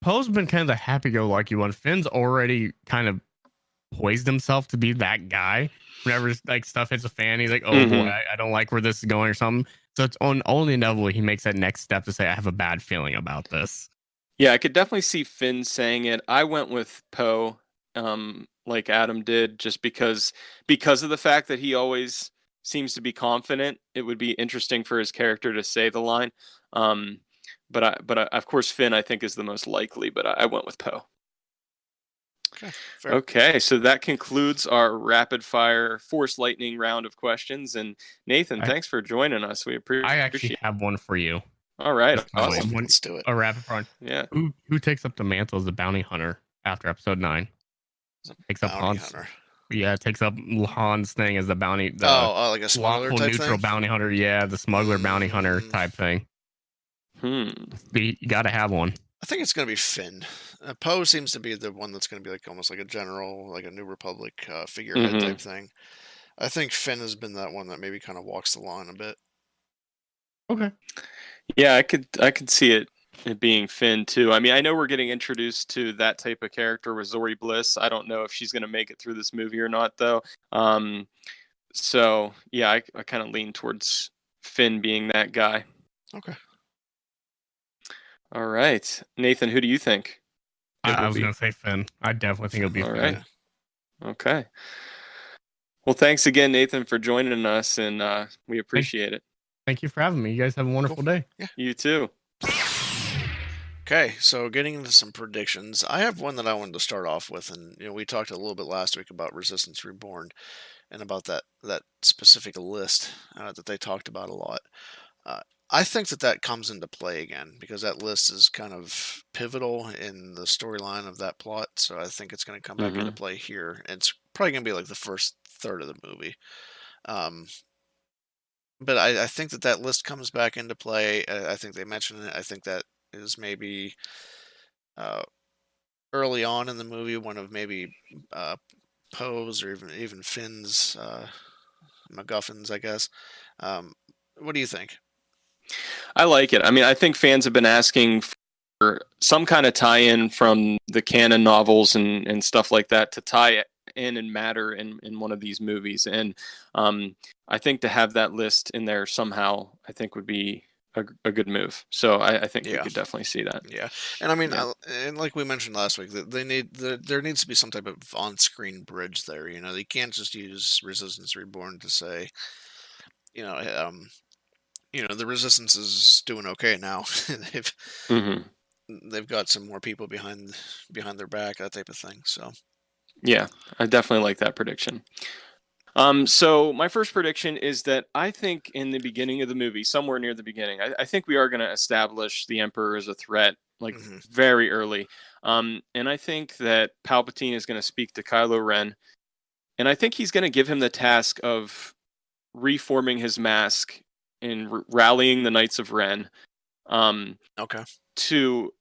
Poe's been kind of the happy-go-lucky one. Finn's already kind of poised himself to be that guy. Whenever like stuff hits a fan, he's like, "Oh boy, I don't like where this is going," or something. So it's only inevitably he makes that next step to say, "I have a bad feeling about this." Yeah, I could definitely see Finn saying it. I went with Poe, like Adam did, just because of the fact that he always seems to be confident. It would be interesting for his character to say the line. But of course, Finn, I think, is the most likely. But I went with Poe. Okay. Fair. Okay, so that concludes our rapid fire Force Lightning round of questions. And Nathan, thanks for joining us. We appreciate. I actually have one for you. All right, awesome. Let's do it. A rapid fire. Yeah. Who takes up the mantle as the bounty hunter after episode 9? Takes up Han's. Hunter. Yeah, takes up Han's thing as the bounty. Like a smuggler type neutral thing? bounty hunter. Yeah, the smuggler bounty hunter type thing. You got to have one. I think it's going to be Finn. Poe seems to be the one that's going to be like almost like a general, like a New Republic figurehead type thing. I think Finn has been that one that maybe kind of walks the line a bit. Okay. Yeah, I could see it being Finn too. I mean, I know we're getting introduced to that type of character with Zori Bliss. I don't know if she's going to make it through this movie or not, though. So yeah, I kind of lean towards Finn being that guy. Okay. All right, Nathan, who do you think? I was going to say Finn. I definitely think it'll be Finn. Right. Okay. Well, thanks again, Nathan, for joining us, and we appreciate it. Thank you for having me. You guys have a wonderful day. Yeah. You too. Okay, so getting into some predictions, I have one that I wanted to start off with, and we talked a little bit last week about Resistance Reborn, and about that specific list that they talked about a lot. I think that comes into play again, because that list is kind of pivotal in the storyline of that plot. So I think it's going to come back into play here. It's probably going to be like the first third of the movie. But I think that list comes back into play. I think they mentioned it. I think that is maybe early on in the movie, one of maybe Poe's or even Finn's MacGuffins, I guess. What do you think? I like it. I mean, I think fans have been asking for some kind of tie-in from the canon novels and stuff like that to tie in and matter in one of these movies. And I think to have that list in there somehow, I think would be a good move. So I think we could definitely see that. Yeah. And I mean, and like we mentioned last week, that there needs to be some type of on-screen bridge there. They can't just use Resistance Reborn to say, the Resistance is doing okay now. They've got some more people behind their back, that type of thing. So yeah, I definitely like that prediction. So my first prediction is that I think in the beginning of the movie, somewhere near the beginning, I think we are going to establish the Emperor as a threat, like very early. And I think that Palpatine is going to speak to Kylo Ren, and I think he's going to give him the task of reforming his mask and rallying the Knights of Ren. To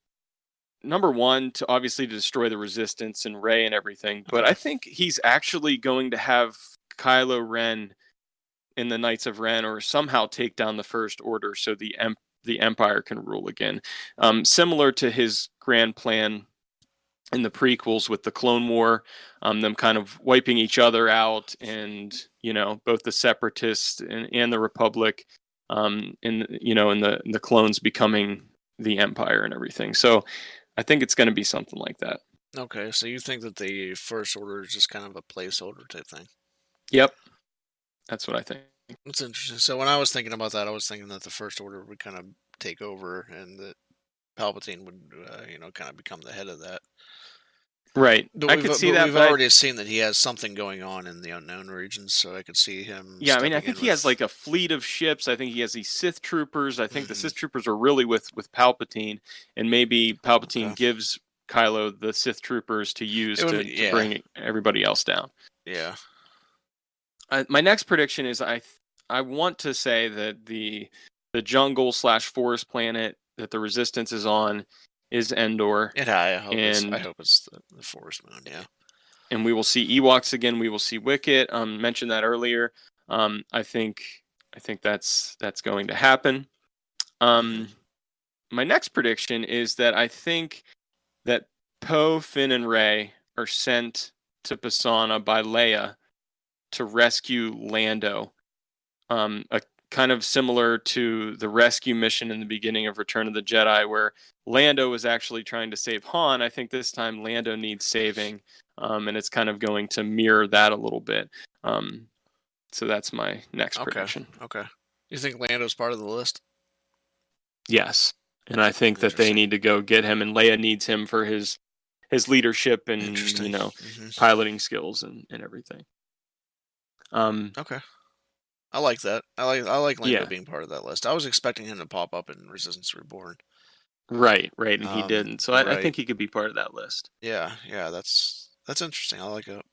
number one, to obviously destroy the Resistance and Rey and everything, but I think he's actually going to have Kylo Ren in the Knights of Ren, or somehow take down the First Order so the Empire can rule again. Similar to his grand plan in the prequels with the Clone War, them kind of wiping each other out, and both the Separatists and the Republic, and the clones becoming the Empire and everything. So I think it's going to be something like that. Okay, so you think that the First Order is just kind of a placeholder type thing? Yep, that's what I think. That's interesting. So when I was thinking about that, I was thinking that the First Order would kind of take over, and that Palpatine would, kind of become the head of that. Right. I could see that. We've already seen that he has something going on in the unknown regions, so I could see him. Yeah, I mean, I think he has like a fleet of ships. I think he has these Sith troopers. I think the Sith troopers are really with Palpatine, and maybe Palpatine gives Kylo the Sith troopers to use to bring everybody else down. Yeah. My next prediction is I want to say that the jungle / forest planet that the Resistance is on is Endor. I hope it's the Forest Moon, yeah. And we will see Ewoks again. We will see Wicket. Mentioned that earlier. I think that's going to happen. My next prediction is that I think that Poe, Finn, and Rey are sent to Pasaana by Leia to rescue Lando. A kind of similar to the rescue mission in the beginning of Return of the Jedi, where Lando was actually trying to save Han. I think this time Lando needs saving, and it's kind of going to mirror that a little bit. So that's my next prediction. Okay. You think Lando's part of the list? Yes, and I think that they need to go get him, and Leia needs him for his leadership and piloting skills and everything. Okay. I like that. I like Lando being part of that list. I was expecting him to pop up in Resistance Reborn. Right, and he didn't. So I think he could be part of that list. Yeah, that's interesting. I like it.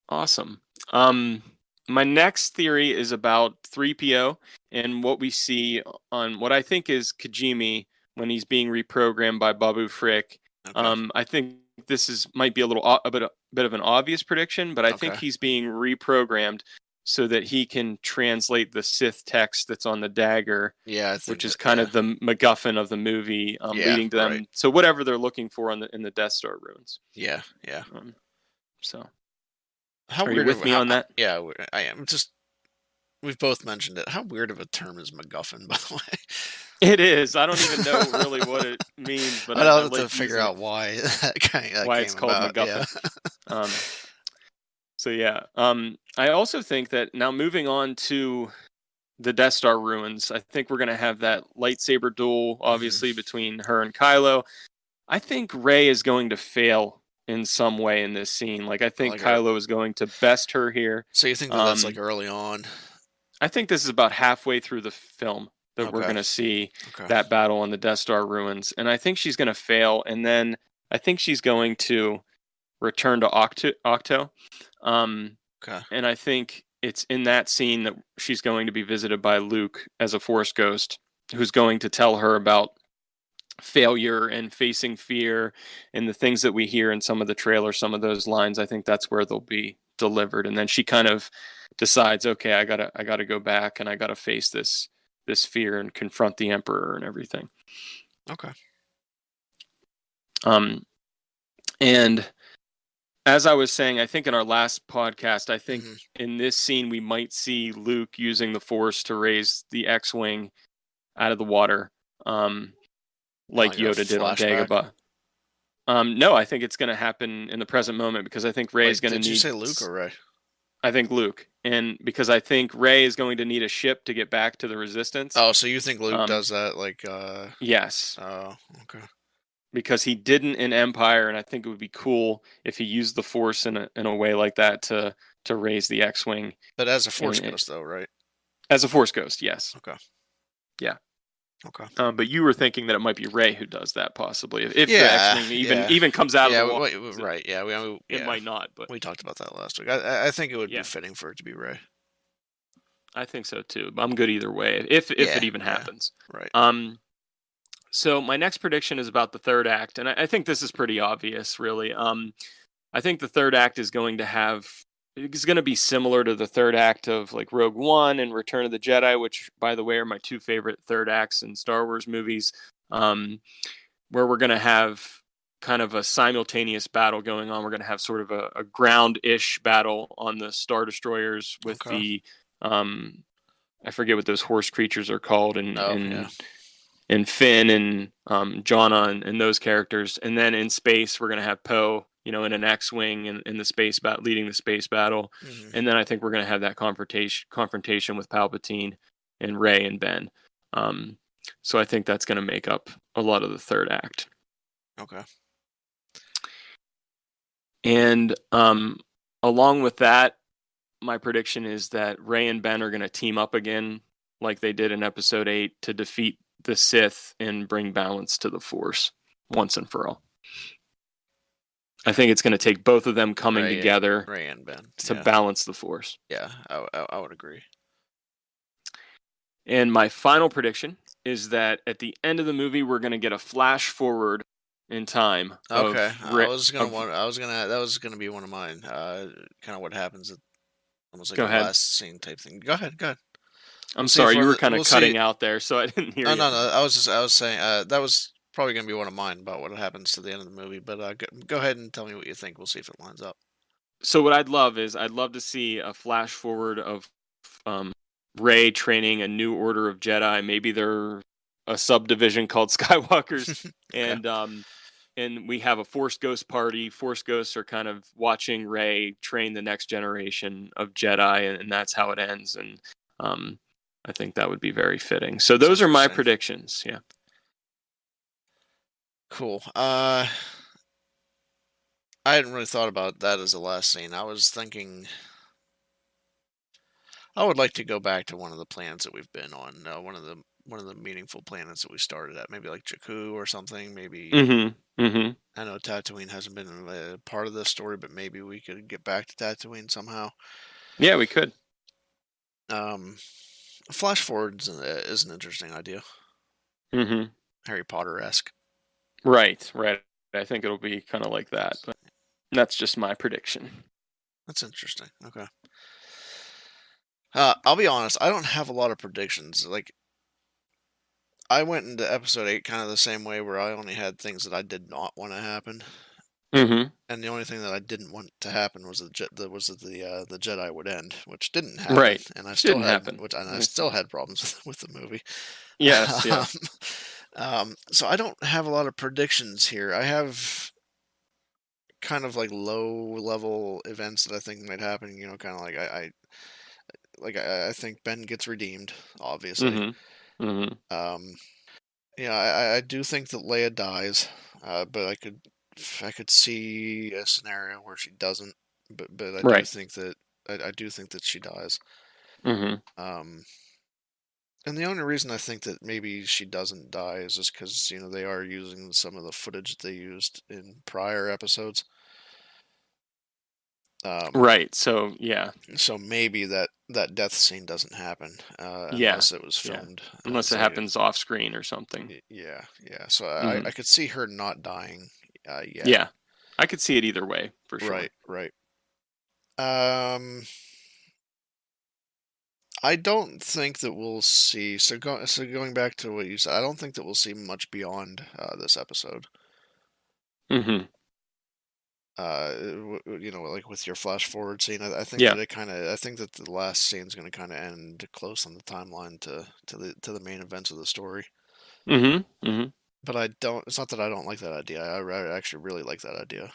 Awesome. My next theory is about 3PO and what we see on what I think is Kijimi when he's being reprogrammed by Babu Frick. Okay. I think this might be a bit of an obvious prediction, but I think he's being reprogrammed so that he can translate the Sith text that's on the dagger, which is kind of the MacGuffin of the movie, leading to them. Right. So whatever they're looking for in the Death Star ruins. Yeah. So, how are you with me on that? Yeah, I am. Just we've both mentioned it. How weird of a term is MacGuffin, by the way? It is. I don't even know really what it means, but I'll have to figure out why why it's called MacGuffin. Yeah. So yeah, I also think that now moving on to the Death Star ruins, I think we're going to have that lightsaber duel, obviously, between her and Kylo. I think Rey is going to fail in some way in this scene. Like, I think Kylo is going to best her here. So you think that's like early on? I think this is about halfway through the film that we're going to see that battle on the Death Star ruins. And I think she's going to fail. And then I think she's going to return to Octo. And I think it's in that scene that she's going to be visited by Luke as a Force ghost, who's going to tell her about failure and facing fear and the things that we hear in some of the trailers, some of those lines. I think that's where they'll be delivered. And then she kind of decides, okay, I gotta go back and I gotta face this fear and confront the Emperor and everything. Okay. And as I was saying, I think in our last podcast, I think in this scene we might see Luke using the Force to raise the X-Wing out of the water, like Yoda did on Dagobah. No, I think it's going to happen in the present moment because I think Rey is going to need... Did you say Luke or Rey? I think Luke. And because I think Rey is going to need a ship to get back to the Resistance. Oh, so you think Luke does that? Yes. Oh, okay. Because he didn't in Empire, and I think it would be cool if he used the Force in a way like that to raise the X-Wing. But as a Force ghost, though, right? As a Force ghost, yes. Okay. Yeah. Okay. But you were thinking that it might be Rey who does that, possibly, if the X-Wing even comes out of the water. Right? Yeah, it might not, but we talked about that last week. I think it would be fitting for it to be Rey. I think so too. I'm good either way, if it even happens. Right. So my next prediction is about the third act, and I think this is pretty obvious, really. I think the third act is going to have it's going to be similar to the third act of like Rogue One and Return of the Jedi, which, by the way, are my two favorite third acts in Star Wars movies, where we're going to have kind of a simultaneous battle going on. We're going to have sort of a ground-ish battle on the Star Destroyers with the I forget what those horse creatures are called, and Finn and Jonna and those characters. And then in space, we're going to have Poe, in an X-wing in the space leading the space battle. Mm-hmm. And then I think we're going to have that confrontation with Palpatine and Rey and Ben. So I think that's going to make up a lot of the third act. Okay. And along with that, my prediction is that Rey and Ben are going to team up again like they did in Episode 8 to defeat the Sith and bring balance to the Force once and for all. I think it's going to take both of them coming together Rey and Ben, to balance the Force. Yeah, I would agree. And my final prediction is that at the end of the movie, we're going to get a flash forward in time. Okay, that was gonna be one of mine. Kind of what happens at almost like a last scene type thing. Go ahead. I'm sorry, you were kind of cutting out there, so I didn't hear you. No. I was saying that was probably gonna be one of mine about what happens to the end of the movie. But go ahead and tell me what you think. We'll see if it lines up. So what I'd love to see a flash forward of Rey training a new order of Jedi. Maybe they're a subdivision called Skywalkers, and we have a Force Ghost party. Force Ghosts are kind of watching Rey train the next generation of Jedi, and that's how it ends. And I think that would be very fitting. So those are my predictions. Yeah. Cool. I hadn't really thought about that as the last scene. I was thinking I would like to go back to one of the planets that we've been on. One of the meaningful planets that we started at. Maybe like Jakku or something. Maybe. I know Tatooine hasn't been a part of this story, but maybe we could get back to Tatooine somehow. Yeah, we could. Flash forward is an interesting idea. Harry Potter-esque. Right. I think it'll be kind of like that, but that's just my prediction. That's interesting. Okay. I'll be honest, I don't have a lot of predictions. Like, I went into Episode 8 kind of the same way, where I only had things that I did not want to happen. And the only thing that I didn't want to happen was the Jedi would end, which didn't happen. Right. And I still I still had problems with the movie. Yes. So I don't have a lot of predictions here. I have kind of like low level events that I think might happen. Kind of like I think Ben gets redeemed, obviously. I do think that Leia dies, but I could see a scenario where she doesn't. But I do think that she dies. And the only reason I think that maybe she doesn't die is just because they are using some of the footage that they used in prior episodes. Right. So yeah. So maybe that death scene doesn't happen. Unless it was filmed. Unless it happens off screen or something. Yeah. So I could see her not dying. Yeah. I could see it either way for sure. Right. I don't think that we'll see. So going back to what you said, I don't think that we'll see much beyond this episode. Like with your flash forward scene, I think I think that the last scene is going to kind of end close on the timeline to the main events of the story. But I don't. It's not that I don't like that idea. I actually really like that idea.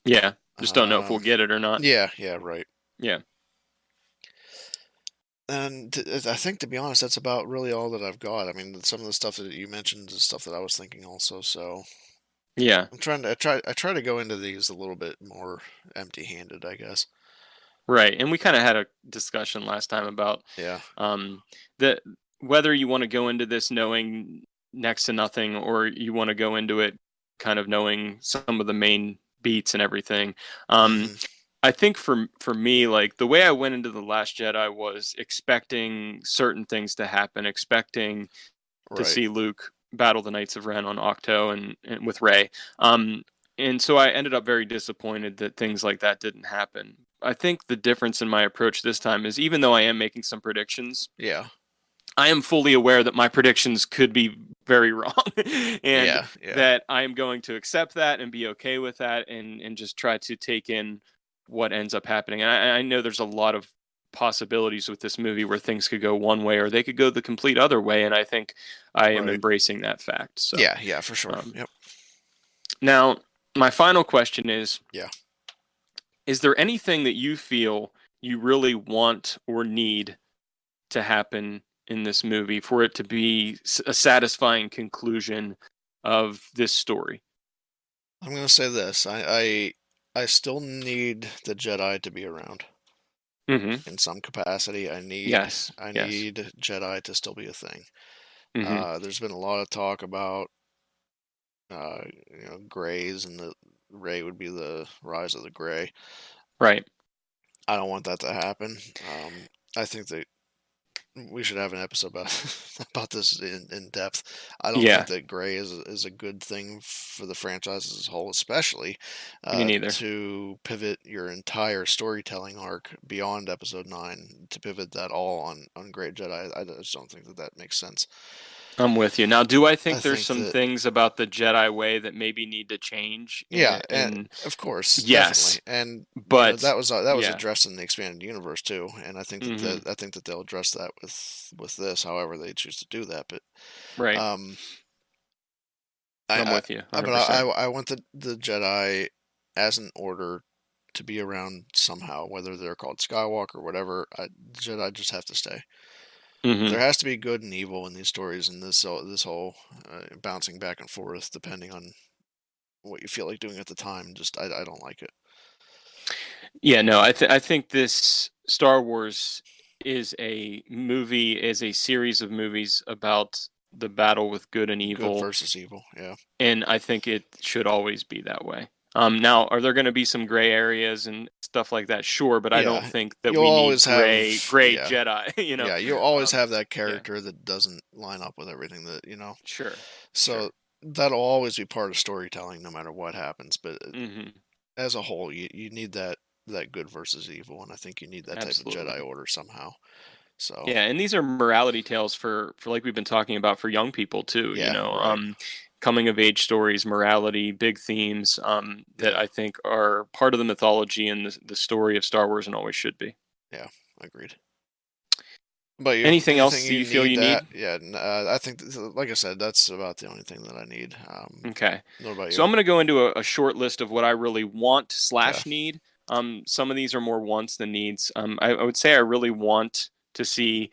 Yeah, just don't know if we'll get it or not. Yeah, right. Yeah. And I think, to be honest, that's about really all that I've got. I mean, some of the stuff that you mentioned is stuff that I was thinking also. So yeah, I try to go into these a little bit more empty-handed, I guess. Right, and we kind of had a discussion last time about that whether you want to go into this knowing next to nothing, or you want to go into it kind of knowing some of the main beats and everything. I think for me, like the way I went into The Last Jedi was expecting certain things to happen, expecting to see Luke battle the Knights of Ren on Octo and with Rey. And so I ended up very disappointed that things like that didn't happen. I think the difference in my approach this time is, even though I am making some predictions, Yeah. I am fully aware that my predictions could be very wrong, and Yeah. that I am going to accept that and be okay with that, and just try to take in what ends up happening. And I know there's a lot of possibilities with this movie where things could go one way or they could go the complete other way, and I think I am Right. embracing that fact. So Yeah, for sure. Yep. now, my final question is: Yeah. is there anything that you feel you really want or need to happen in this movie for it to be a satisfying conclusion of this story? I'm gonna say this. I still need the Jedi to be around Mm-hmm. in some capacity. I need Yes. I Yes. need Jedi to still be a thing. Mm-hmm. There's been a lot of talk about Greys, and the Rey would be the rise of the Grey. Right. I don't want that to happen. I think that we should have an episode about about this in depth. I don't Yeah. think that Gray is a good thing for the franchise as a whole, especially Me neither. to pivot your entire storytelling arc beyond Episode 9, to pivot that all on Great Jedi. I just don't think that that makes sense. I'm with you. Now, do I I think there's think some that, things about the Jedi way that maybe need to change? yeah, and And of course, definitely, yes, and but that was yeah. addressed in the expanded universe too, and Mm-hmm. I think that they'll address that with this, however they choose to do that, but. Right. Um, I'm I, with you but 100%. I want the Jedi as an order to be around somehow, whether they're called Skywalker or whatever. The Jedi just have to stay. Mm-hmm. There has to be good and evil in these stories, and this whole bouncing back and forth depending on what you feel like doing at the time. Just I don't like it. Yeah, no, I think this Star Wars is a series of movies about the battle with good and Good evil, versus evil. Yeah. and I think it should always be that way. Now, are there going to be some gray areas and stuff like that? Sure, but I don't Yeah. think that You'll we need always have gray Jedi. yeah, you'll always have that Yeah, character that doesn't line up with everything that. sure, So sure. that'll always be part of storytelling, no matter what happens. But Hmm. as a whole, you need that good versus evil, and I think you need that type of Jedi Absolutely. Order somehow. So Yeah, and these are morality tales for like we've been talking about for young people too. yeah, right, Coming of age stories, morality, big themes that yeah, I think are part of the mythology and the story of Star Wars and always should be. yeah, agreed. But you, Anything anything else that you you feel need you that? need? Yeah, I think like I said, that's about the only thing that I need. Okay. What about So you? I'm going to go into a short list of what I really want Okay, slash need. Some of these are more wants than needs. I would say I really want to see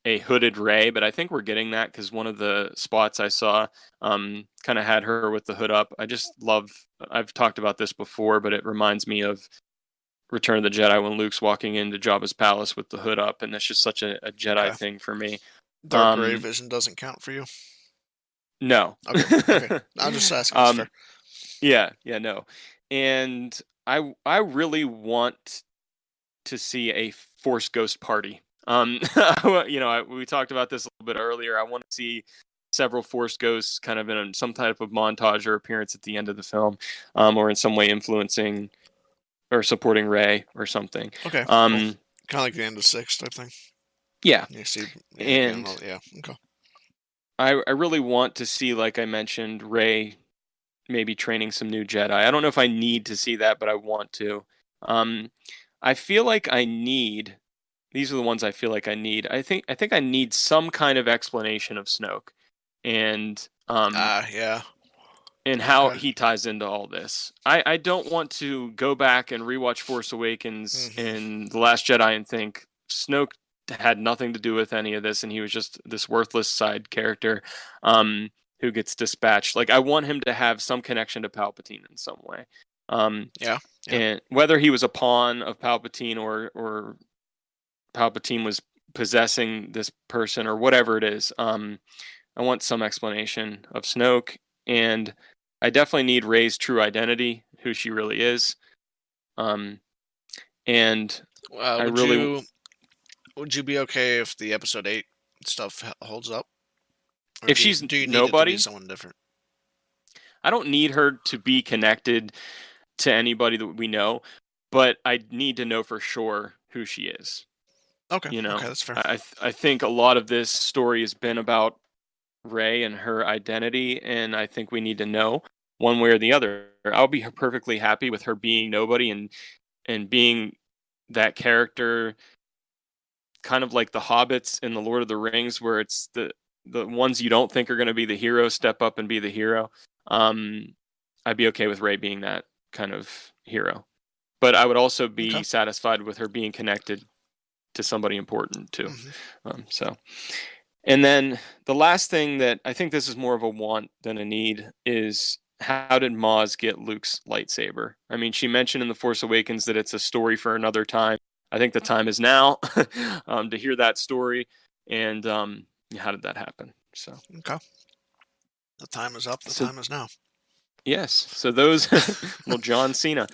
a hooded Ray, but I think we're getting that because one of the spots I saw kind of had her with the hood up. I just love. I've talked about this before, but it reminds me of Return of the Jedi when Luke's walking into Jabba's palace with the hood up, and that's just such a Jedi okay. thing for me. Dark gray Um, vision doesn't count for you. no. Okay, okay. I'm just asking. It's fair. Yeah, no, and I really want to see a Force Ghost party. We talked about this a little bit earlier. I want to see several Force Ghosts kind of in some type of montage or appearance at the end of the film, or in some way influencing or supporting Rey or something. Okay, cool. Um, Kind of like the end of 6 type thing. yeah, You see, yeah, again, and yeah, okay. I really want to see, like I mentioned, Rey maybe training some new Jedi. I don't know if I need to see that, but I want to. Um, I feel like I need. These are the ones I feel like I need. I think I need some kind of explanation of Snoke, and Yeah, and how okay. he ties into all this. I don't want to go back and rewatch Force Awakens Hmm. and The Last Jedi and think Snoke had nothing to do with any of this, and he was just this worthless side character who gets dispatched. Like I want him to have some connection to Palpatine in some way. Um, Yeah, yeah, and whether he was a pawn of Palpatine or Palpatine was possessing this person or whatever it is. I want some explanation of Snoke, and I definitely need Rey's true identity, who she really is. Um, and I would really, you be okay if the Episode 8 stuff holds up? Or If she's do you need it to be nobody, someone different? I don't need her to be connected to anybody that we know, but I need to know for sure who she is. Okay, You know, that's fair. I think a lot of this story has been about Rey and her identity, and I think we need to know one way or the other. I'll be perfectly happy with her being nobody and being that character, kind of like the hobbits in the Lord of the Rings, where it's the ones you don't think are going to be the hero step up and be the hero. I'd be okay with Rey being that kind of hero, but I would also be Okay. satisfied with her being connected to somebody important too. Mm-hmm. So, and then the last thing that I think this is more of a want than a need is, how did Maz get Luke's lightsaber? I mean, she mentioned in The Force Awakens that it's a story for another time. I think the time is now to hear that story. And how did that happen? So, Okay. The time is up. The so time is now. yes. So those, well, John Cena.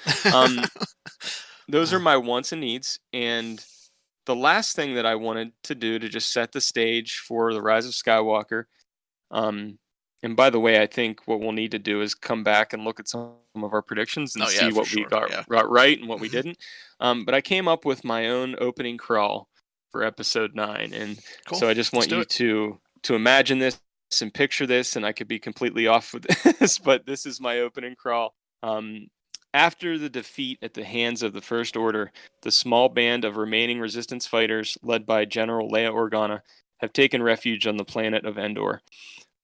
Those are my wants and needs. And the last thing that I wanted to do to just set the stage for the Rise of Skywalker. And by the way, I think what we'll need to do is come back and look at some of our predictions and see what we got right and what we didn't. But I came up with my own opening crawl for episode 9, and Cool. so I just want you to imagine this and picture this, and I could be completely off with this, but this is my opening crawl. After the defeat at the hands of the First Order, the small band of remaining resistance fighters, led by General Leia Organa, have taken refuge on the planet of Endor.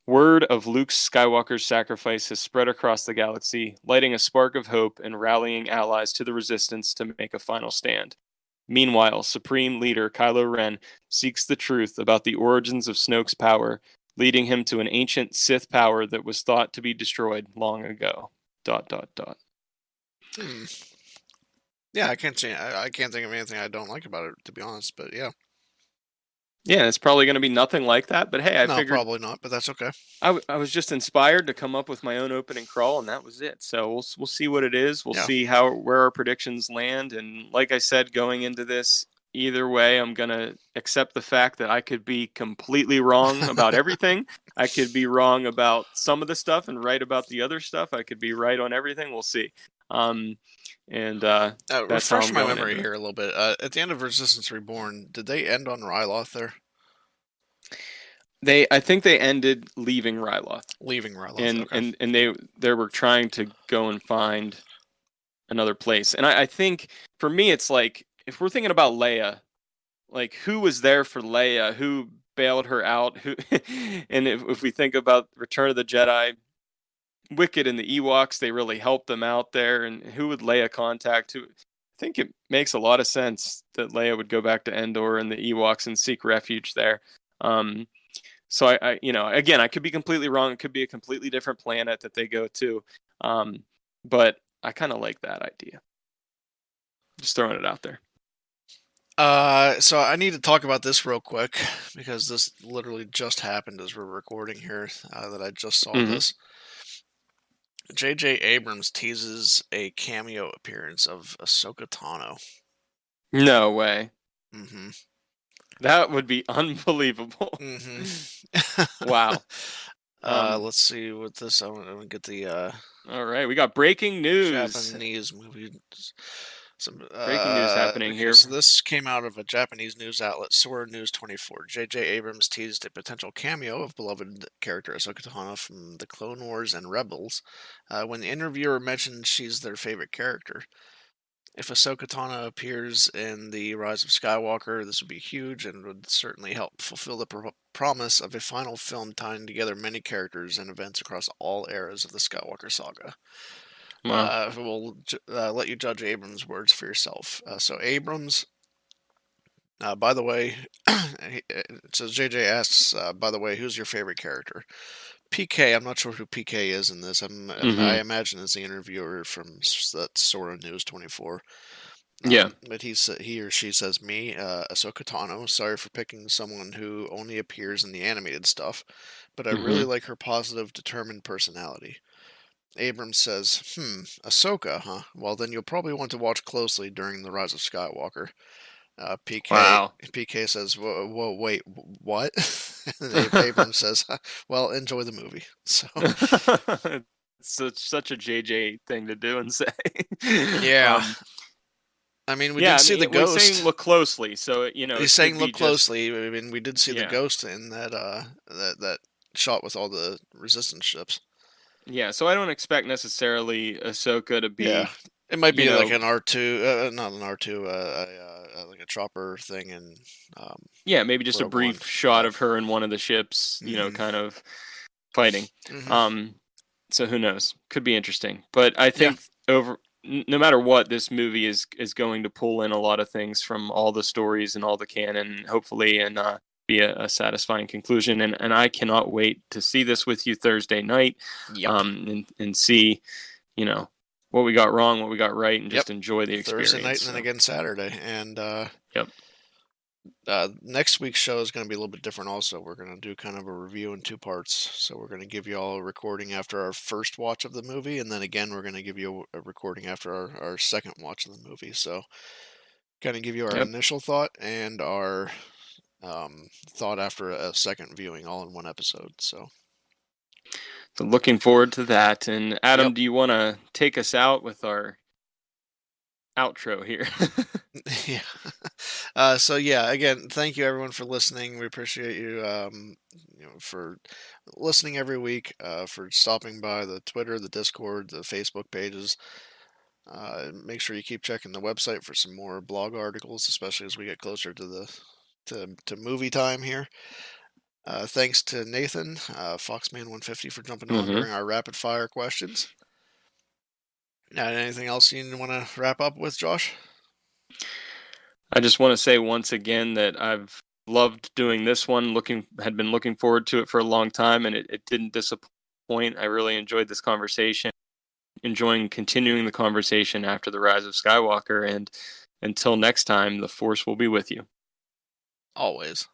Word of Luke Skywalker's sacrifice has spread across the galaxy, lighting a spark of hope and rallying allies to the resistance to make a final stand. Meanwhile, Supreme Leader Kylo Ren seeks the truth about the origins of Snoke's power, leading him to an ancient Sith power that was thought to be destroyed long ago. ... Yeah, I can't think of anything I don't like about it, to be honest. But yeah. Yeah, it's probably going to be nothing like that. But hey, I figured probably not. But that's okay. I was just inspired to come up with my own opening crawl, and that was it. So we'll see what it is. We'll see where our predictions land. And like I said, going into this, either way, I'm gonna accept the fact that I could be completely wrong about everything. I could be wrong about some of the stuff and right about the other stuff. I could be right on everything. We'll see. That's refresh my going memory here a little bit. At the end of Resistance Reborn, did they end on Ryloth there? I think they ended leaving Ryloth. Okay. And they were trying to go and find another place. And I think for me, it's like, if we're thinking about Leia, like, who was there for Leia? Who bailed her out? Who? And if we think about Return of the Jedi, Wicket and the Ewoks, they really helped them out there. And who would Leia contact? I think it makes a lot of sense that Leia would go back to Endor and the Ewoks and seek refuge there. So I again, I could be completely wrong. It could be a completely different planet that they go to. But I kind of like that idea. Just throwing it out there. So I need to talk about this real quick, because this literally just happened as we're recording here, that I just saw this. J.J. Abrams teases a cameo appearance of Ahsoka Tano. No way. Mm-hmm. That would be unbelievable. Mm-hmm. Wow. Let's see what this. I'm gonna get the. All right, we got breaking news. Japanese movie. Some breaking news happening here. So this came out of a Japanese news outlet, Sora News 24. J.J. Abrams teased a potential cameo of beloved character Ahsoka Tano from the Clone Wars and Rebels, when the interviewer mentioned she's their favorite character. If Ahsoka Tano appears in the Rise of Skywalker, this would be huge and would certainly help fulfill the promise of a final film tying together many characters and events across all eras of the Skywalker saga. Wow. We'll let you judge Abrams' words for yourself. So Abrams, by the way, it says JJ asks, by the way, who's your favorite character? PK, I'm not sure who PK is in this. I imagine it's the interviewer from that Sora News 24. Yeah. But he or she says, me, Ahsoka Tano. Sorry for picking someone who only appears in the animated stuff, but I really like her positive, determined personality. Abrams says, Ahsoka, huh? Well, then you'll probably want to watch closely during The Rise of Skywalker. PK says, whoa, wait, what? And Abrams says, "Well, enjoy the movie." So It's such a JJ thing to do and say. yeah, I mean, we Yeah, did I see the mean, well, he's saying ghost. look closely, so He's it saying could be look just closely. I mean, we did see the yeah, ghost in that shot with all the resistance ships. yeah. So I don't expect necessarily Ahsoka to Yeah, be, it might you be like know, an R2, not an R2, like a chopper thing in yeah, maybe just a Rogue One. brief shot Yeah. of her in one of the ships, Hmm. kind of fighting. Hmm. Um, so who knows? Could be interesting. But I Yeah. think no matter what, this movie is going to pull in a lot of things from all the stories and all the canon, hopefully, and be a satisfying conclusion. And I cannot wait to see this with you Thursday night, Yep. and see, you know, what we got wrong, what we got right, and Yep. just enjoy the Thursday night experience. and then So, again Saturday. And yep, next week's show is going to be a little bit different also. We're going to do kind of a review in two parts. So we're going to give you all a recording after our first watch of the movie. And then again, we're going to give you a recording after our second watch of the movie. So kind of give you our yep. initial thought and our thought after a second viewing all in one episode. So, So looking forward to that. And yep. Adam, do you want to take us out with our outro here? Yeah. So yeah, again, thank you everyone for listening. We appreciate you, for listening every week, for stopping by the Twitter, the Discord, the Facebook pages. Make sure you keep checking the website for some more blog articles, especially as we get closer to to movie time here. Thanks to Nathan, Foxman150, for jumping on Hmm. during our rapid fire questions. Anything else you want to wrap up with, Josh? I just want to say once again that I've loved doing this one. Had been looking forward to it for a long time, and it didn't disappoint. I really enjoyed this conversation. Enjoying continuing the conversation after the Rise of Skywalker. And until next time, the Force will be with you. Always.